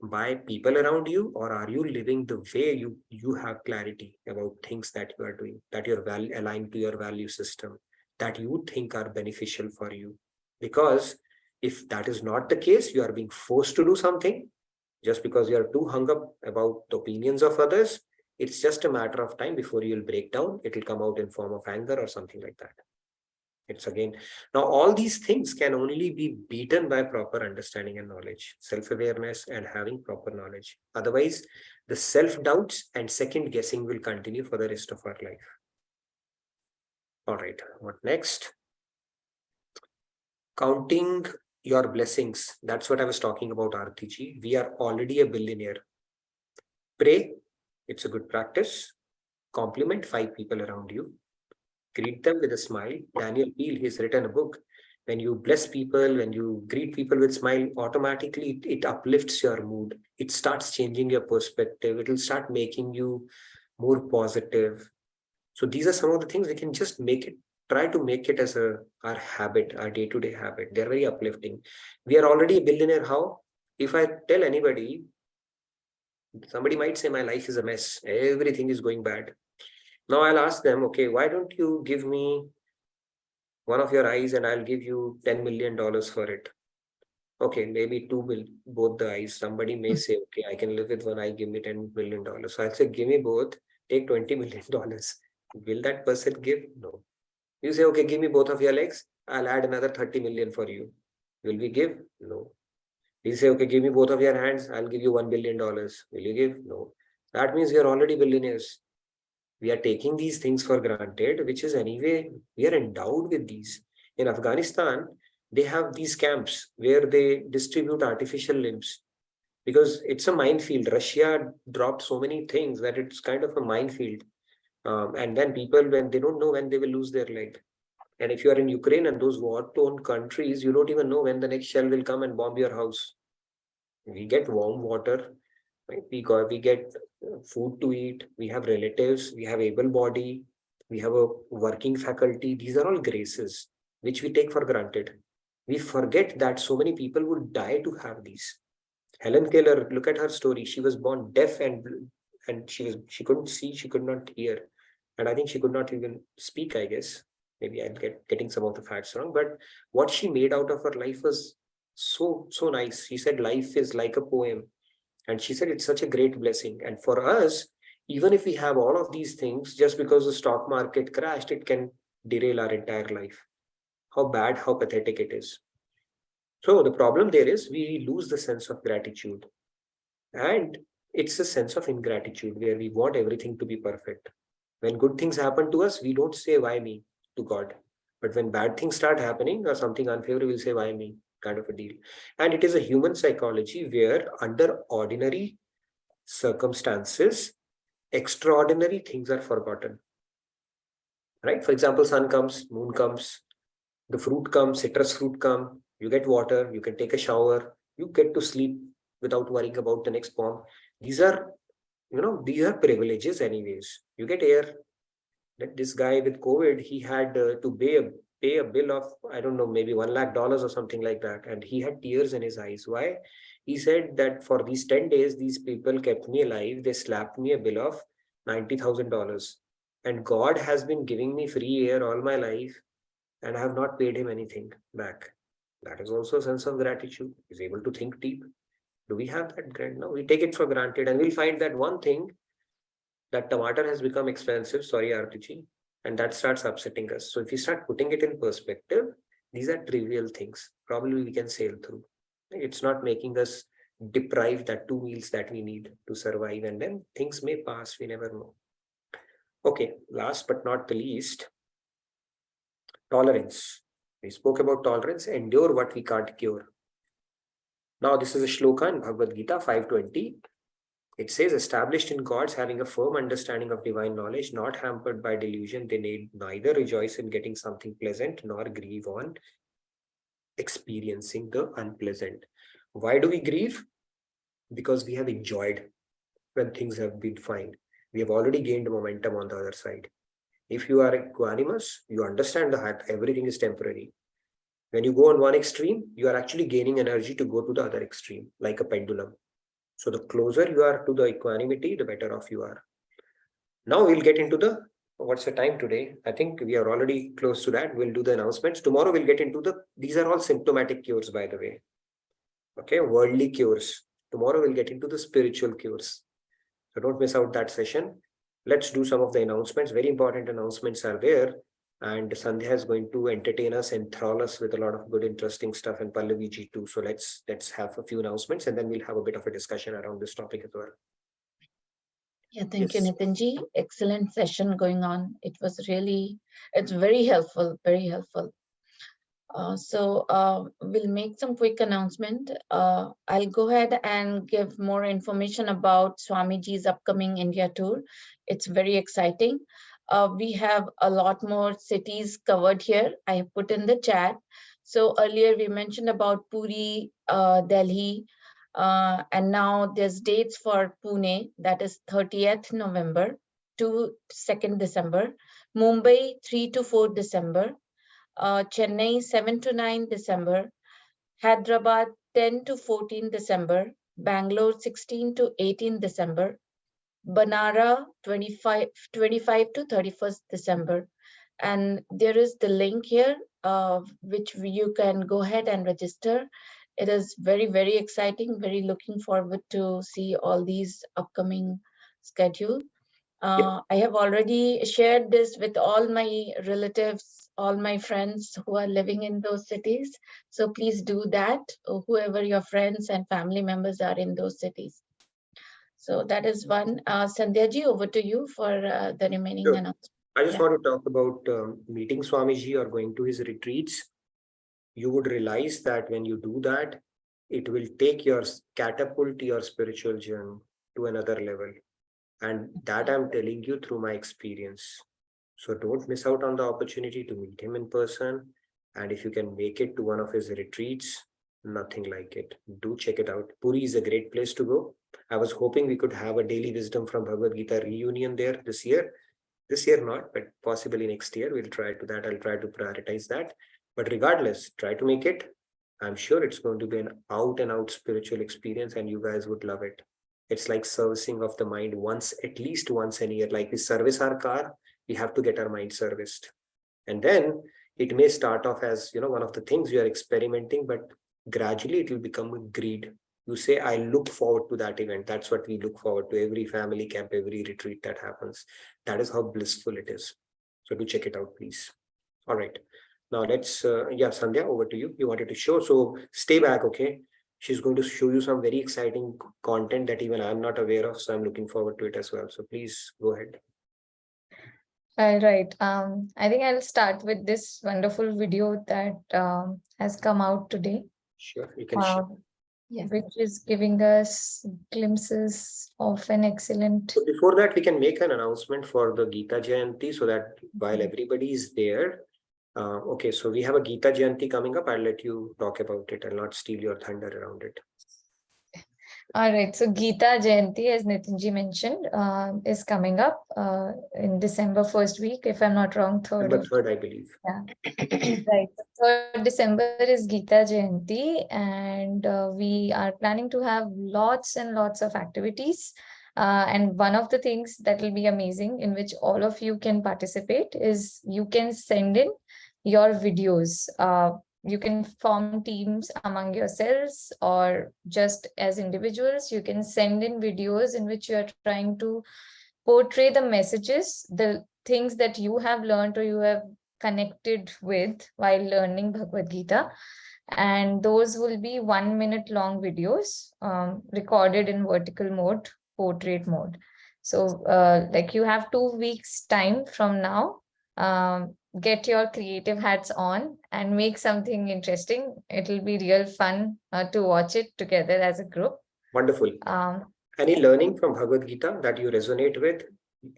by people around you, or are you living the way you have clarity about things that you are doing, that you're aligned to your value system, that you think are beneficial for you? Because if that is not the case, you are being forced to do something just because you are too hung up about the opinions of others. It's just a matter of time before you'll break down. It will come out in form of anger or something like that. It's again, now all these things can only be beaten by proper understanding and knowledge, self-awareness and having proper knowledge. Otherwise, the self-doubts and second guessing will continue for the rest of our life. All right, what next? Counting your blessings. That's what I was talking about, Artiji. We are already a billionaire. Pray. It's a good practice. Compliment 5 people around you. Greet them with a smile. Daniel Peel, he's written a book. When you bless people, when you greet people with smile, automatically it uplifts your mood. It starts changing your perspective. It will start making you more positive. So these are some of the things we can just try to make it as our habit, our day-to-day habit. They're very uplifting. We are already a billionaire. How? If I tell anybody, somebody might say my life is a mess. Everything is going bad. Now I'll ask them, okay, why don't you give me one of your eyes and I'll give you $10 million for it? Okay, maybe both the eyes. Somebody may say, okay, I can live with one eye, give me $10 million. So I'll say, give me both, take $20 million. Will that person give? No. You say, okay, give me both of your legs, I'll add another 30 million for you. Will we give? No. You say, okay, give me both of your hands, I'll give you $1 billion. Will you give? No. That means you're already billionaires. We are taking these things for granted, which is anyway, we are endowed with these. In Afghanistan, they have these camps where they distribute artificial limbs because it's a minefield. Russia dropped so many things that it's kind of a minefield. And then people, when they don't know when they will lose their leg. And if you are in Ukraine and those war-torn countries, you don't even know when the next shell will come and bomb your house. We get warm water, right? We get food to eat. We have relatives. We have able body. We have a working faculty. These are all graces which we take for granted. We forget that so many people would die to have these. Helen Keller, look at her story. She was born deaf and she couldn't see. She could not hear, and I think she could not even speak. I guess. Maybe I'm getting some of the facts wrong, but what she made out of her life was so nice. She said life is like a poem, and she said it's such a great blessing. And for us, even if we have all of these things, just because the stock market crashed, it can derail our entire life. How bad, how pathetic it is. So the problem there is we lose the sense of gratitude, and it's a sense of ingratitude where we want everything to be perfect. When good things happen to us, we don't say why me to God. But when bad things start happening or something unfavorable, we'll say why me, kind of a deal. And it is a human psychology where under ordinary circumstances, extraordinary things are forgotten. Right? For example, sun comes, moon comes, the fruit comes, citrus fruit come, you get water, you can take a shower, you get to sleep without worrying about the next bomb. These are, these are privileges anyways. You get air. That this guy with COVID, he had to pay a bill of, I don't know, maybe $1 lakh or something like that. And he had tears in his eyes. Why? He said that for these 10 days, these people kept me alive. They slapped me a bill of $90,000. And God has been giving me free air all my life, and I have not paid him anything back. That is also a sense of gratitude. He's able to think deep. Do we have that grant? No, we take it for granted, and we'll find that one thing, that tomato has become expensive, sorry Artuji, and that starts upsetting us. So if we start putting it in perspective, these are trivial things. Probably we can sail through. It's not making us deprive that 2 meals that we need to survive, and then things may pass, we never know. Okay, last but not the least, tolerance. We spoke about tolerance, endure what we can't cure. Now this is a shloka in Bhagavad Gita 5:20. It says, established in gods, having a firm understanding of divine knowledge, not hampered by delusion, they need neither rejoice in getting something pleasant nor grieve on experiencing the unpleasant. Why do we grieve? Because we have enjoyed when things have been fine. We have already gained momentum on the other side. If you are equanimous, you understand that everything is temporary. When you go on one extreme, you are actually gaining energy to go to the other extreme, like a pendulum. So the closer you are to the equanimity, the better off you are. Now we'll get into the, what's the time today? I think we are already close to that. We'll do the announcements. Tomorrow we'll get into these are all symptomatic cures, by the way. Okay, worldly cures. Tomorrow we'll get into the spiritual cures. So don't miss out that session. Let's do some of the announcements. Very important announcements are there. And Sandhya is going to entertain us, enthrall us with a lot of good, interesting stuff, and Pallavi ji too. So let's have a few announcements, and then we'll have a bit of a discussion around this topic as well. Yeah, thank you, Nitinji. Excellent session going on. It's very helpful, very helpful. We'll make some quick announcement. I'll go ahead and give more information about Swamiji's upcoming India tour. It's very exciting. We have a lot more cities covered here. I have put in the chat. So earlier we mentioned about Puri, Delhi, and now there's dates for Pune, that is 30th November to 2nd December, Mumbai 3 to 4 December, Chennai 7 to 9 December, Hyderabad 10 to 14 December, Bangalore 16 to 18 December, Banara 25 to 31st December. And there is the link here, which you can go ahead and register. It is very, very exciting. Very looking forward to see all these upcoming schedule. I have already shared this with all my relatives, all my friends who are living in those cities. So please do that, whoever your friends and family members are in those cities. So that is one. Sandhya ji, over to you for the remaining announcements. I just want to talk about meeting Swamiji or going to his retreats. You would realize that when you do that, it will take your catapult your spiritual journey to another level. And that I'm telling you through my experience. So don't miss out on the opportunity to meet him in person. And if you can make it to one of his retreats, nothing like it. Do check it out. Puri is a great place to go. I was hoping we could have a daily wisdom from Bhagavad Gita reunion there this year. This year not, but possibly next year. We'll try to that. I'll try to prioritize that. But regardless, try to make it. I'm sure it's going to be an out and out spiritual experience and you guys would love it. It's like servicing of the mind at least once a year. Like we service our car, we have to get our mind serviced. And then it may start off as, one of the things you are experimenting, but gradually it will become greed. You say, I look forward to that event. That's what we look forward to. Every family camp, every retreat that happens. That is how blissful it is. So do check it out, please. All right. Now let's, Sandhya, over to you. You wanted to show. So stay back, okay? She's going to show you some very exciting content that even I'm not aware of. So I'm looking forward to it as well. So please go ahead. All right. I think I'll start with this wonderful video that has come out today. Sure, you can share. Yes. Which is giving us glimpses of an excellent. So before that, we can make an announcement for the Gita Jayanti so that while everybody is there. Okay, so we have a Gita Jayanti coming up. I'll let you talk about it and not steal your thunder around it. All right, so Gita Jayanti, as Nitinji mentioned, is coming up in December first week, if I'm not wrong, third, I believe. Yeah, right. 3rd December is Gita Jayanti, and we are planning to have lots and lots of activities. And one of the things that will be amazing, in which all of you can participate, is you can send in your videos. You can form teams among yourselves or just as individuals. You can send in videos in which you are trying to portray the messages, the things that you have learned or you have connected with while learning Bhagavad Gita. And those will be 1 minute long videos recorded in vertical mode, portrait mode. So like you have 2 weeks time from now. Get your creative hats on and make something interesting. It'll be real fun to watch it together as a group. Wonderful. Any learning from Bhagavad Gita that you resonate with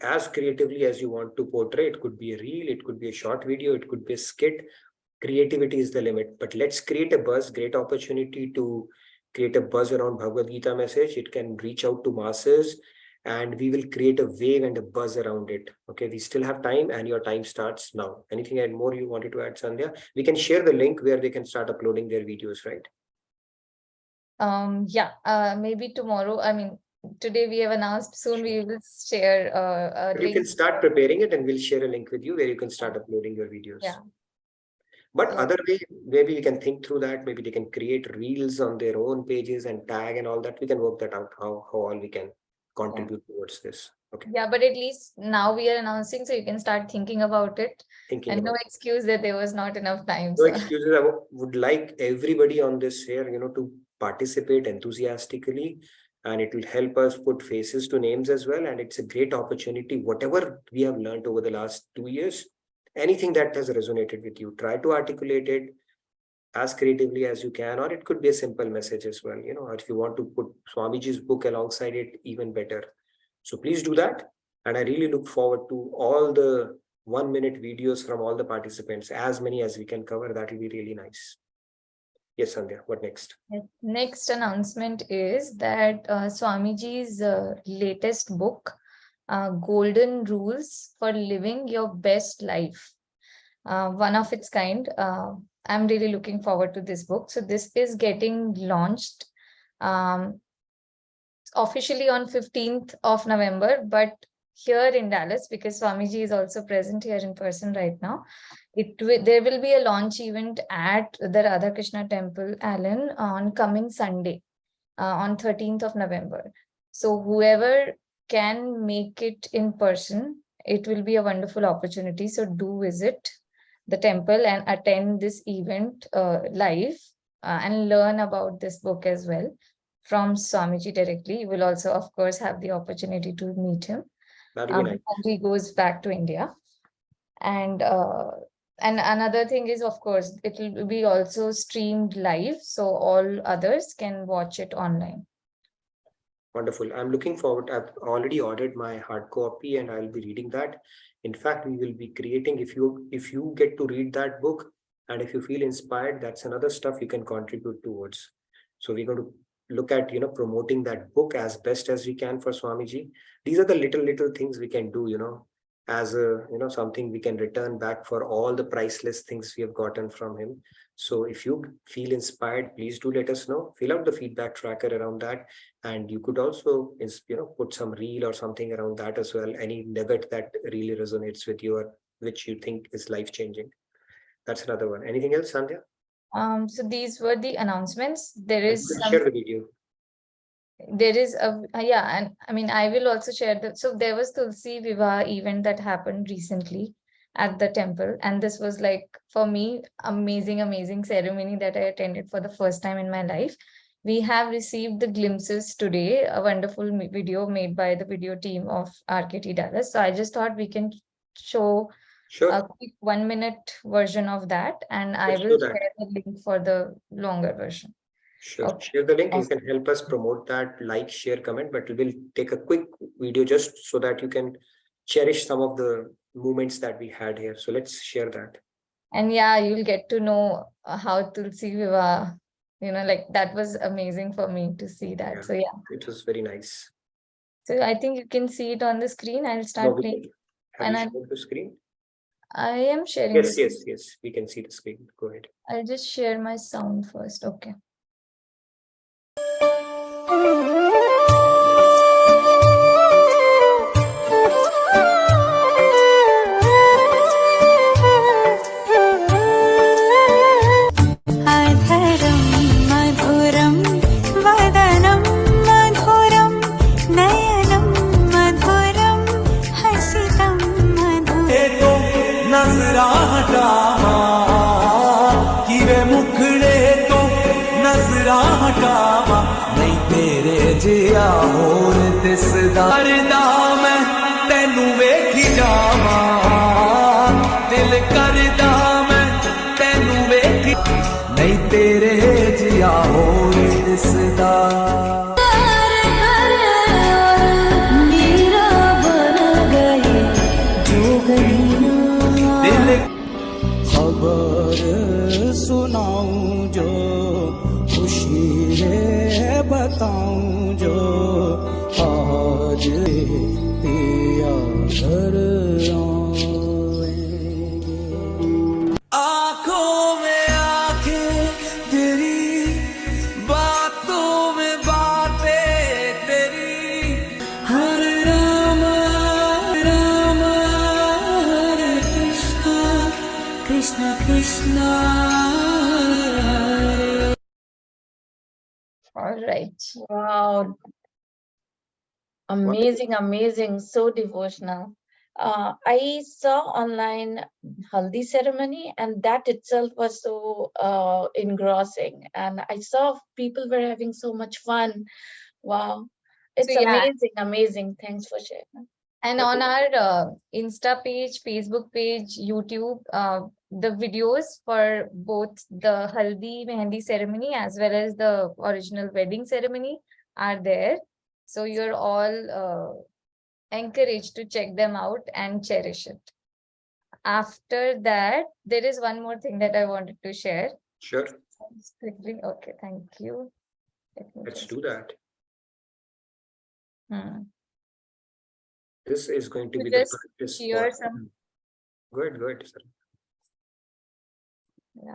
as creatively as you want to portray? It could be a reel, it could be a short video, it could be a skit. Creativity is the limit, but let's create a buzz. Great opportunity to create a buzz around Bhagavad Gita message. It can reach out to masses and we will create a wave and a buzz around it. Okay, we still have time and your time starts now. Anything more you wanted to add, Sandhya? We can share the link where they can start uploading their videos, right? Yeah, maybe tomorrow. I mean, today we have announced, soon we will share a link. You can start preparing it and we'll share a link with you where you can start uploading your videos. Yeah. But other way, maybe we can think through that. Maybe they can create reels on their own pages and tag and all that. We can work that out, how all we can contribute towards this. Okay. Yeah, but at least now we are announcing, so you can start thinking about it. No excuse that there was not enough time. No excuses. I would like everybody on this here, to participate enthusiastically, and it will help us put faces to names as well. And it's a great opportunity. Whatever we have learned over the last 2 years, anything that has resonated with you, try to articulate it as creatively as you can, or it could be a simple message as well, or if you want to put Swamiji's book alongside it, even better. So please do that. And I really look forward to all the 1 minute videos from all the participants, as many as we can cover. That will be really nice. Yes, Sandhya, what next? Next announcement is that Swamiji's latest book, Golden Rules for Living Your Best Life, one of its kind. I'm really looking forward to this book. So this is getting launched officially on 15th of November, but here in Dallas, because Swamiji is also present here in person right now. There will be a launch event at the Radhakrishna Temple, Allen, on coming Sunday, on 13th of November. So whoever can make it in person, it will be a wonderful opportunity. So do visit the temple and attend this event live and learn about this book as well from Swamiji directly. You will also, of course, have the opportunity to meet him. Nice. He goes back to India. And another thing is, of course, it will be also streamed live, so all others can watch it online. Wonderful. I'm looking forward. I've already ordered my hard copy and I'll be reading that. In fact, we will be creating, if you get to read that book and if you feel inspired, that's another stuff you can contribute towards. So we're going to look at, promoting that book as best as we can for Swamiji. These are the little things we can do, as a, something we can return back for all the priceless things we have gotten from him. So if you feel inspired, please do let us know. Fill out the feedback tracker around that. And you could also, put some reel or something around that as well. Any nugget that really resonates with you or which you think is life-changing. That's another one. Anything else, Sandhya? So these were the announcements. There is share the video. There is yeah, and I mean, I will also share so there was Tulsi Vivah event that happened recently at the temple, and this was like, for me, amazing ceremony that I attended for the first time in my life. We have received the glimpses today, a wonderful video made by the video team of RKT Dallas. So I just thought we can show a quick 1-minute version of that, and I will share the link for the longer version. Sure. Okay. Share the link. You can help us promote that, like, share, comment, but we'll take a quick video just so that you can cherish some of the moments that we had here. So let's share that. And yeah, you'll get to know how Tulsi Vivah, like that was amazing for me to see that. Yeah, so yeah. It was very nice. So I think you can see it on the screen. I'll start playing. Have you shared the screen? I am sharing. Yes, we can see the screen. Go ahead. I'll just share my sound first. Okay. नहीं तेरे जिया होर दिसदार दा मैं तेनू वेखी जावा दिल करदा मैं तेनू वेखी नहीं तेरे जिया होर दिसदार खबर सुनाऊं जो खुशी है बताऊं जो आज पिया घर आएंगे आँखों में आँखें तेरी बातों में बातें तेरी हर राम राम हरे Krishna Krishna All right. Wow. Amazing. So devotional. I saw online haldi ceremony, and that itself was so engrossing. And I saw people were having so much fun. Wow. It's so, yeah, amazing. Thanks for sharing. And on our Insta page, Facebook page, YouTube, the videos for both the Haldi Mehendi ceremony as well as the original wedding ceremony are there. So you're all encouraged to check them out and cherish it. After that, there is one more thing that I wanted to share. Sure. Quickly. Okay, thank you. Let's do that. This is going to be the practice. Go ahead, sir. Yeah.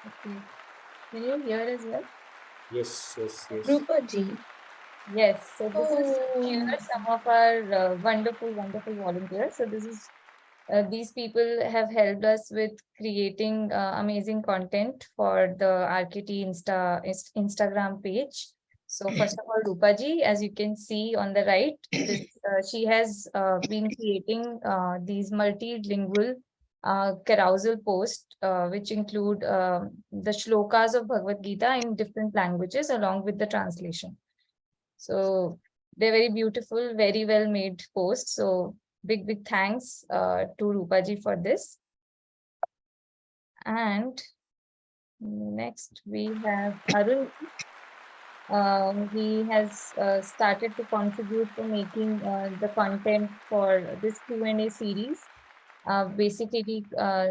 Okay. Can you hear as well? Yes, yes, yes. Rupa ji. Yes. So this is here some of our wonderful volunteers. So this is these people have helped us with creating amazing content for the RKT Instagram page. So first of all, Rupa ji, as you can see on the right, this she has been creating these multilingual carousel posts, which include the shlokas of Bhagavad Gita in different languages along with the translation. So they're very beautiful, very well made posts. So big thanks to Rupaji for this. And next we have Arun. He has started to contribute to making the content for this Q&A series. Basically,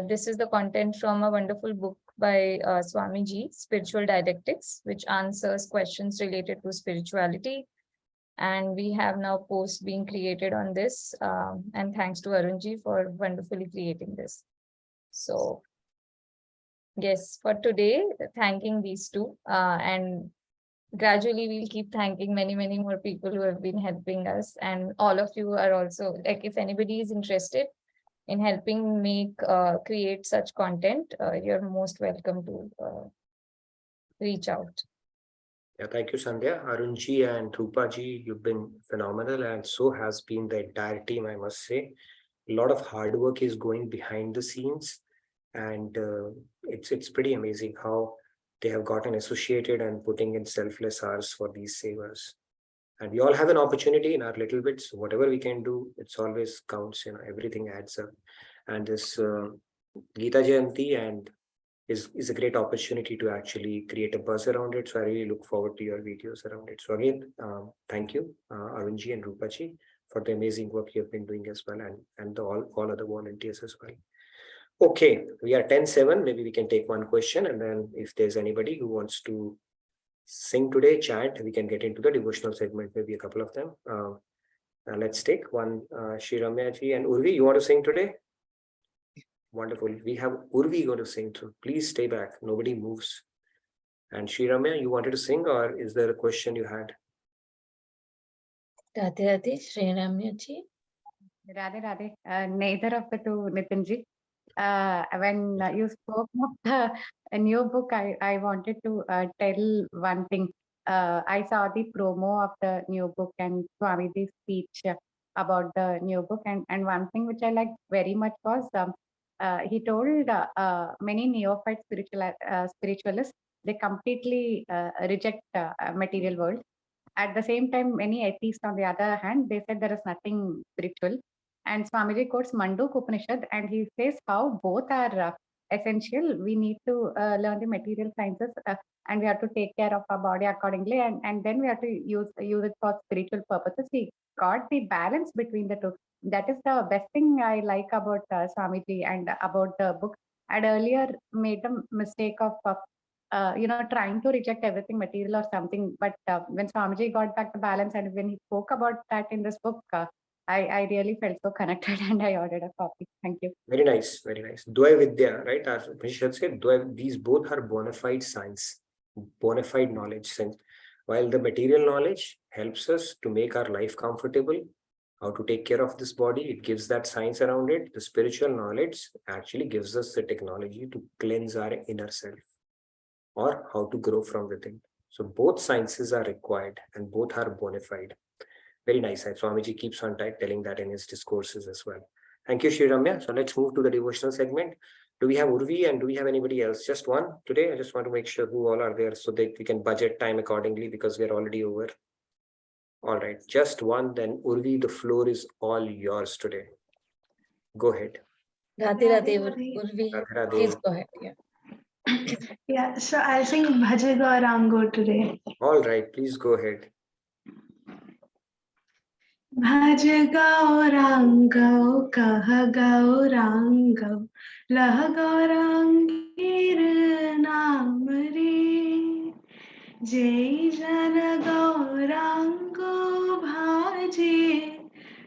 this is the content from a wonderful book by Swamiji, Spiritual Dialectics, which answers questions related to spirituality. And we have now posts being created on this. And thanks to Arunji for wonderfully creating this. So yes, for today, thanking these two. And gradually we'll keep thanking many more people who have been helping us. And all of you are also, like, if anybody is interested in helping make create such content, you're most welcome to reach out. Yeah, thank you, Sandhya. Arunji and Rupaji, you've been phenomenal, and so has been the entire team, I must say. A lot of hard work is going behind the scenes, and it's pretty amazing how they have gotten associated and putting in selfless hours for these savers. And we all have an opportunity in our little bits. So whatever we can do, it's always counts. Everything adds up. And this Gita Jayanti and is a great opportunity to actually create a buzz around it. So I really look forward to your videos around it. So again, thank you, Arunji and Rupaji, for the amazing work you have been doing as well, and all other volunteers as well. Okay, we are 10:07. Maybe we can take one question, and then if there's anybody who wants to sing today, chant, we can get into the devotional segment, maybe a couple of them. Let's take one, Shri Ramya ji and Urvi. You want to sing today? Wonderful. We have Urvi going to sing through. Please stay back. Nobody moves. And Shri Ramya, you wanted to sing, or is there a question you had? Radhe Radhe, Shri Ramya ji. Radhe Radhe. Neither of the two, Nitin ji. When you spoke of a new book, I wanted to tell one thing. I saw the promo of the new book and Swamiji's speech about the new book. And one thing which I liked very much was he told many neophyte spiritualists, they completely reject material world. At the same time, many atheists, on the other hand, they said there is nothing spiritual. And Swamiji quotes Manduk Upanishad, and he says how both are essential. We need to learn the material sciences, and we have to take care of our body accordingly, and then we have to use it for spiritual purposes. He got the balance between the two. That is the best thing I like about Swamiji and about the book. I'd earlier made the mistake of trying to reject everything material or something. But when Swamiji got back the balance, and when he spoke about that in this book, I really felt so connected, and I ordered a copy. Thank you. Very nice, very nice. Dvaya Vidya, right? As Upanishad said, these both are bona fide science, bona fide knowledge. Sense. While the material knowledge helps us to make our life comfortable, how to take care of this body, it gives that science around it. The spiritual knowledge actually gives us the technology to cleanse our inner self, or how to grow from within. So both sciences are required, and both are bona fide. Very nice. And Swamiji keeps on telling that in his discourses as well. Thank you, Shri Ramya. So let's move to the devotional segment. Do we have Urvi and do we have anybody else? Just one today. I just want to make sure who all are there so that we can budget time accordingly, because we're already over. All right, just one. Then Urvi, the floor is all yours today. Go ahead. Radhe Radhe, Urvi. Radhe Radhe. Please go ahead. Yeah. Yeah, so I'll sing Bhaje Gaurango today. All right, please go ahead. भज गौरांगो कह गौरांगो लह गौरांगीर नाम रे जय जन गौरांगो भाजे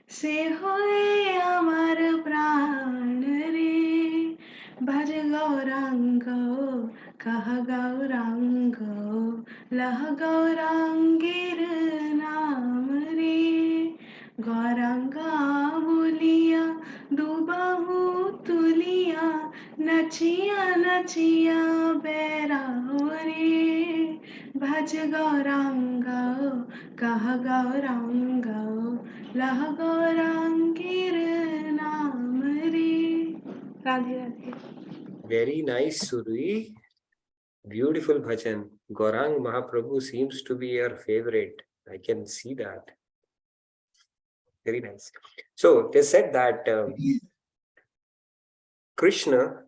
से होए अमर प्राण रे भज गौरांगो कह गौरांगो लह गौरांगीर नाम रे गौरांगा बोलिया दुबाहु तुलिया नचिया नचिया बैराहो रे भज गौरांगो कह गौरांगो लह गौरांगीर नाम रे Radhe Radhe Very nice, Survi. Beautiful bhajan. Gaurang Mahaprabhu seems to be your favorite. I can see that. Very nice. So they said that Krishna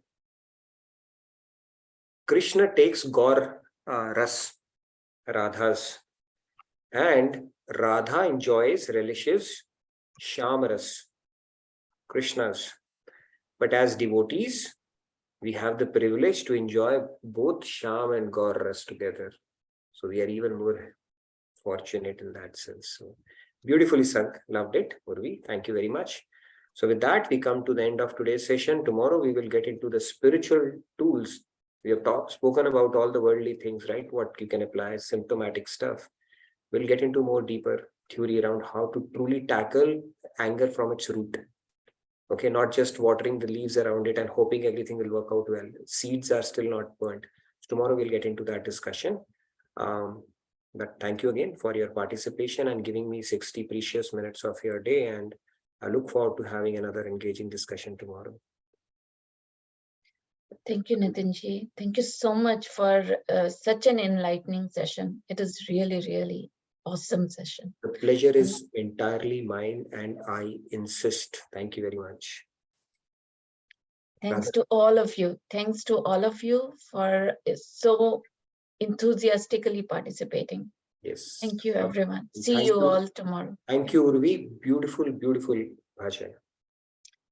takes Gaur Ras, Radha's, and Radha enjoys, relishes Shamaras, Krishna's. But as devotees, we have the privilege to enjoy both Sham and Gaur Ras together. So we are even more fortunate in that sense. So beautifully sung. Loved it, Urvi. Thank you very much. So with that, we come to the end of today's session. Tomorrow, we will get into the spiritual tools. We have spoken about all the worldly things, right? What you can apply, symptomatic stuff. We'll get into more deeper theory around how to truly tackle anger from its root. Okay, not just watering the leaves around it and hoping everything will work out well. Seeds are still not burnt. So tomorrow, we'll get into that discussion. But thank you again for your participation and giving me 60 precious minutes of your day. And I look forward to having another engaging discussion tomorrow. Thank you, Nitinji. Thank you so much for such an enlightening session. It is really, really awesome session. The pleasure is entirely mine, and I insist. Thank you very much. Thanks to all of you. Thanks to all of you for so enthusiastically participating. Yes. Thank you, everyone. See you all tomorrow. Thank you, Urvi. Beautiful, beautiful bhajan.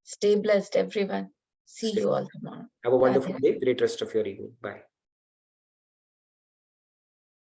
Stay blessed, everyone. See you all tomorrow. Have a wonderful day. Great rest of your evening. Bye.